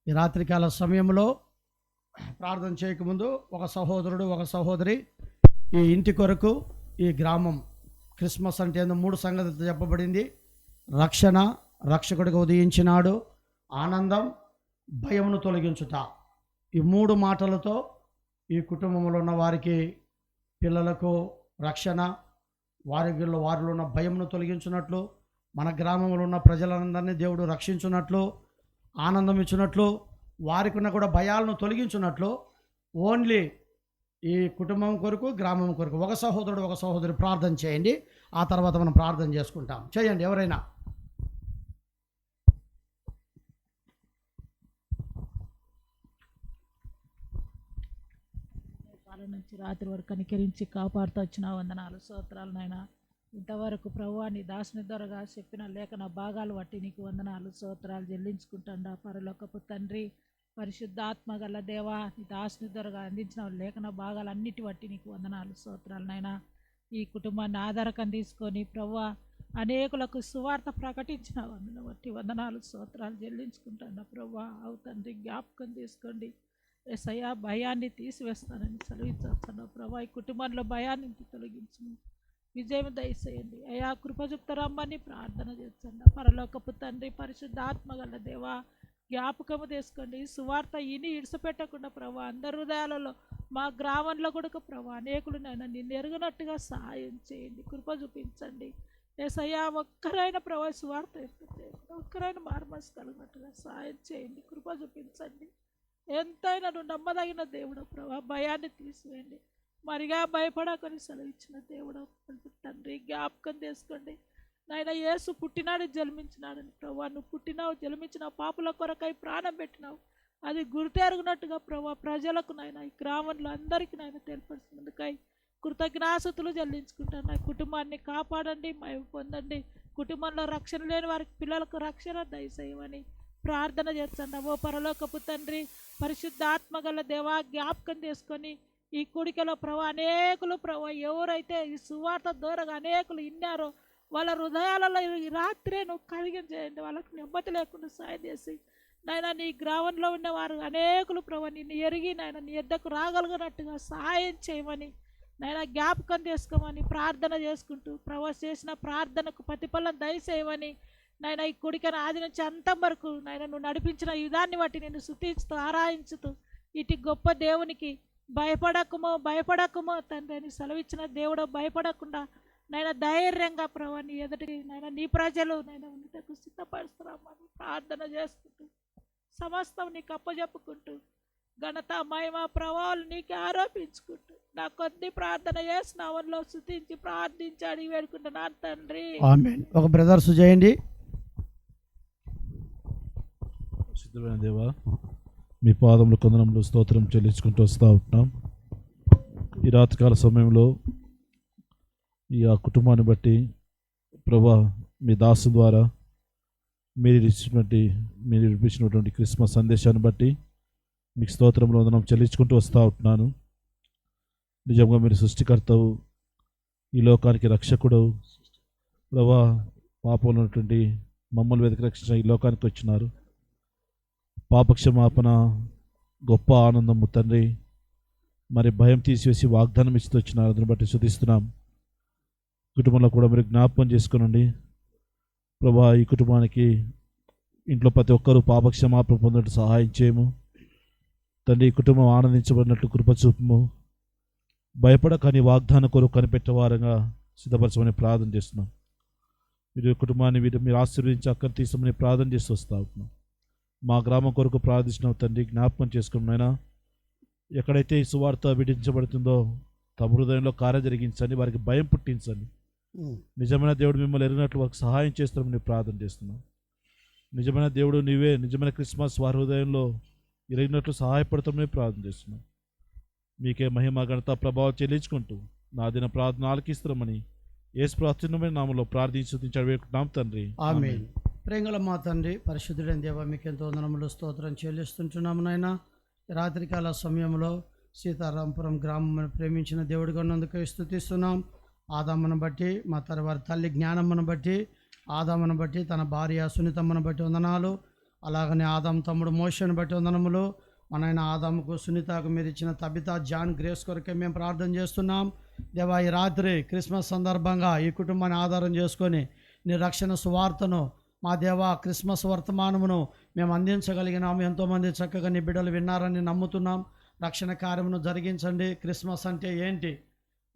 ఈ రాత్రికాల సమయంలో ప్రార్థన చేయకముందు ఒక సహోదరుడు, ఒక సహోదరి ఈ ఇంటి కొరకు, ఈ గ్రామం క్రిస్మస్ అంటే 3 సంగతులు చెప్పబడింది. రక్షణ, రక్షకుడిగా ఉదయించినాడు, ఆనందం, భయమును తొలగించుట. ఈ 3 మాటలతో ఈ కుటుంబంలో ఉన్న వారికి, పిల్లలకు రక్షణ, వారిలో ఉన్న భయమును తొలగించున్నట్లు, మన గ్రామంలో ఉన్న ప్రజలందరినీ దేవుడు రక్షించున్నట్లు, ఆనందం ఇచ్చినట్లు, వారికి ఉన్న కూడా భయాలను తొలగించున్నట్లు, ఓన్లీ ఈ కుటుంబం కొరకు, గ్రామం కొరకు ఒక సహోదరుడు, ఒక సహోదరి ప్రార్థన చేయండి. ఆ తర్వాత మనం ప్రార్థన చేసుకుంటాం. చేయండి ఎవరైనా. కాలం నుంచి రాత్రి వరకు కనికరించి కాపాడుతూ వచ్చిన వందనాలు, స్తోత్రాలు నాయన. ఇంతవరకు ప్రభువా నీ దాసుని ద్వారాగా చెప్పిన లేఖన భాగాలు బట్టి నీకు వందనాలు, స్తోత్రాలు చెల్లించుకుంటాండా. పరలోకపు తండ్రి, పరిశుద్ధాత్మ గల దేవా, నీ దాసుని ద్వారాగా అందించిన లేఖన భాగాలన్నిటి బట్టి నీకు వందనాలు, స్తోత్రాలు నాయన. ఈ కుటుంబాన్ని ఆధారకం తీసుకొని ప్రభువా అనేకులకు సువార్త ప్రకటించిన వందన బట్టి వందనాలు, స్తోత్రాలు చెల్లించుకుంటాండా. ప్రభువా అవు తండ్రి, జ్ఞాపకం తీసుకోండి. యేసయ్యా భయాన్ని తీసివేస్తానని సెలవిస్తున్నావు ప్రభా. ఈ కుటుంబంలో భయాన్ని తొలగించు, విజయం దయచేయండి అయ్యా. కృపజుప్తరమ్మని ప్రార్థన చేస్తాను. పరలోకపు తండ్రి, పరిశుద్ధాత్మ గల దేవా, జ్ఞాపకము తీసుకోండి. సువార్త ఇని ఇడిసిపెట్టకుండా ప్రభా అందరి హృదయాలలో, మా గ్రామంలో కూడా ప్రభా అనేకులు నైనా నిన్ను ఎరుగనట్టుగా సహాయం చేయండి, కృప చూపించండి. యేసయ్యా ఒక్కరైనా ప్రభా సువార్త ఎత్తుతే, ఒక్కరైనా మార్మస్ కలిగినట్టుగా సహాయం చేయండి, కృప చూపించండి. ఎంతైనా నువ్వు నమ్మదగిన దేవుడు ప్రభా. భయాన్ని తీసివేయండి, మరిగా భయపడకొని సెలవిచ్చిన దేవుడు తండ్రి. జ్ఞాపకం చేసుకోండి నాయన. యేసు పుట్టినాడు, జన్మించినాడని ప్రభా. నువ్వు పుట్టినావు, జన్మించినావు, పాపుల కొరకై ప్రాణం పెట్టినావు. అది గుర్తెరుగునట్టుగా ప్రభా ప్రజలకు నాయన, ఈ గ్రామంలో అందరికీ నాయన తెలిపరిచినందుకై కృతజ్ఞాస్తుతులు చెల్లించుకుంటాను. నా కుటుంబాన్ని కాపాడండి, మహిమ పొందండి. కుటుంబంలో రక్షణ లేని వారికి పిల్లలకు రక్షణ దయచేయమని ప్రార్థన చేస్తాను. ఓ పరలోకపు తండ్రి, పరిశుద్ధాత్మ గల దేవా, జ్ఞాపకం చేసుకొని ఈ కూడికలో ప్రభా అనేకులు ప్రభా ఎవరైతే ఈ సువార్త ద్వారా అనేకులు విన్నారో వాళ్ళ హృదయాలలో ఈ రాత్రే నువ్వు కలిగం చేయండి. వాళ్ళకు నెమ్మది లేకుండా సాయం చేసి నాయన, నీ గ్రామంలో ఉన్నవారు అనేకులు ప్రభా నిన్ను ఎరిగి నాయన నీ యొద్దకు రాగలిగినట్టుగా సహాయం చేయమని నాయన జ్ఞాపకం చేసుకోమని ప్రార్థన చేసుకుంటూ ప్రభా చేసిన ప్రార్థనకు ప్రతిఫలం దయచేయమని నాయన ఈ కూడికను ఆది నుంచి అంతం వరకు నాయన నువ్వు నడిపించిన విధాన్ని బట్టి నిన్ను స్తుతిస్తూ ఆరాధించుతూ ఇటు గొప్ప దేవునికి భయపడకుమో తండ్రి అని సెలవిచ్చిన దేవుడు, భయపడకుండా నైనా ధైర్యంగా ప్రభా నీ ఎదుటి నైనా నీ ప్రజలు నైనా ఉన్నటకు సిద్ధపరుస్తున్నామని ప్రార్థన చేసుకుంటూ సమస్తం నీకు అప్పచెప్పుకుంటూ ఘనత మహిమ ప్రభావాలు నీకు ఆరోపించుకుంటూ నా కొద్ది ప్రార్థన చేసినావల్లో స్తుతించి ప్రార్థించి అడిగి వేడుకుంటున్నాను తండ్రి. ఆమేన్. ఒక బ్రదర్స్ చేయండి. సిద్ధమైన దేవా, మీ పాదములు కొందనములు స్తోత్రం చెల్లించుకుంటూ వస్తూ ఉంటున్నాం. ఈ రాత్రికాల సమయంలో ఈ ఆ కుటుంబాన్ని బట్టి ప్రభా మీ దాసు ద్వారా మీరు ఇప్పించినటువంటి క్రిస్మస్ సందేశాన్ని బట్టి మీకు స్తోత్రంలో వందనం చెల్లించుకుంటూ వస్తూ ఉంటున్నాను. నిజంగా మీరు సృష్టికర్తవు, ఈ లోకానికి రక్షకుడు ప్రభా. పాపంలో ఉన్నటువంటి మమ్మల్ని వెతికి రక్షించిన ఈ లోకానికి వచ్చినారు. పాపక్షమాపణ, గొప్ప ఆనందము తండ్రి, మరి భయం తీసివేసి వాగ్దానం ఇస్తూ వచ్చినారు. అందుని బట్టి స్తుతిస్తున్నాం. కుటుంబంలో కూడా మీరు జ్ఞాపకం చేసుకునండి ప్రభా. ఈ కుటుంబానికి ఇంట్లో ప్రతి ఒక్కరూ పాపక్షమాపణ పొందడం సహాయం చేయము. తండ్రి ఈ కుటుంబం ఆనందించబడినట్లు కృప చూపుము. భయపడక నీ వాగ్దానం కొరకు కనిపెట్టే వారంగా సిద్ధపరచమని ప్రార్థన చేస్తున్నాం. మీరు ఈ కుటుంబాన్ని మీరు ఆశీర్వదించి అక్కడ తీసామని ప్రార్థన చేసి వస్తా ఉంటున్నాం. మా గ్రామం కొరకు ప్రార్థిస్తున్నాం తండ్రి, జ్ఞాపకం చేసుకున్నాయినా ఎక్కడైతే ఈ సువార్త విధించబడుతుందో తమ హృదయంలో కార్యం జరిగించండి, వారికి భయం పుట్టించండి. నిజమైన దేవుడు మిమ్మల్ని ఎరిగినట్లు వారికి సహాయం చేస్తామని ప్రార్థన చేస్తున్నాం. నిజమైన దేవుడు నీవే, నిజమైన క్రిస్మస్ వారి హృదయంలో ఎరిగినట్లు సహాయపడతామని ప్రార్థన చేస్తున్నాం. మీకే మహిమ ఘనత ప్రభావం చెల్లించుకుంటూ నా దిన ప్రార్థన ఆలకిస్తామని యేసు ప్రార్థనమైన నామములో ప్రార్థించుకుంటున్నాం తండ్రి. ఆమేన్. ప్రేంగల మా తండ్రి, పరిశుద్ధుడైన దేవ, మీకు ఎంతో వందనములు స్తోత్రం చెల్లిస్తుంటున్నాము నాయన. రాత్రికాల సమయంలో సీతారాంపురం గ్రామం ప్రేమించిన దేవుడిగా ఉన్నందుకు స్తుతిస్తున్నాం. ఆదామును బట్టి, మా వారి తల్లి జ్ఞానమ్మను బట్టి, ఆదామును బట్టి, తన భార్య సునీతమ్మను బట్టి వందనాలు. అలాగనే ఆదాము తమ్ముడు మోషను బట్టి వందనములు. మన ఆయన ఆదాముకు సునీతకు మీరు ఇచ్చిన తబితా జాన్ గ్రేస్ కొరకే మేము ప్రార్థన చేస్తున్నాం. దేవా, ఈ రాత్రి క్రిస్మస్ సందర్భంగా ఈ కుటుంబాన్ని ఆధారం చేసుకొని నీ రక్షణ సువార్తను, మా దేవా క్రిస్మస్ వర్తమానమును మేము అందించగలిగినాము. ఎంతోమంది చక్కగా నీ బిడ్డలు విన్నారని నమ్ముతున్నాం. రక్షణ కార్యమును జరిగించండి. క్రిస్మస్ అంటే ఏంటి?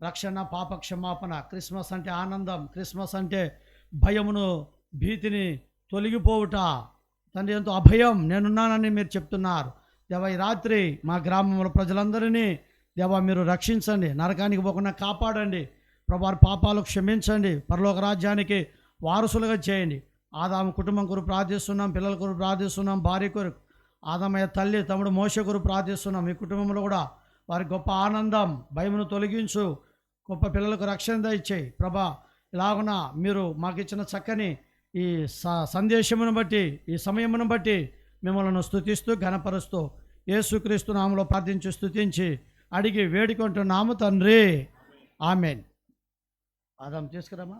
రక్షణ, పాప క్షమాపణ. క్రిస్మస్ అంటే ఆనందం. క్రిస్మస్ అంటే భయమును, భీతిని తొలగిపోవుట. తండ్రి, ఎంతో అభయం నేనున్నానని మీరు చెప్తున్నారు. దేవా, ఈ రాత్రి మా గ్రామంలో ప్రజలందరినీ దేవా మీరు రక్షించండి, నరకానికి పోకుండా కాపాడండి. ప్రభు పాపాలు క్షమించండి, పరలోక రాజ్యానికి వారసులుగా చేయండి. ఆదాము కుటుంబం కొరకు ప్రార్థిస్తున్నాం, పిల్లల కొరకు ప్రార్థిస్తున్నాం, భార్య కొరకు, ఆదామయ్య తల్లి తమ్ముడు మోషే కొరకు ప్రార్థిస్తున్నాం. ఈ కుటుంబంలో కూడా వారి గొప్ప ఆనందం, భయమును తొలగించు, గొప్ప పిల్లలకు రక్షణ దయచేయి ప్రభా. ఇలాగున మీరు మాకు ఇచ్చిన చక్కని ఈ సందేశమును బట్టి, ఈ సమయమును బట్టి మిమ్మల్ని స్తుతిస్తూ ఘనపరుస్తూ యేసుక్రీస్తు నామములో ప్రార్థించి స్తుతించి అడిగి వేడుకుంటున్నాము తండ్రి. ఆమెన్. ఆదాం తీసుకురామా.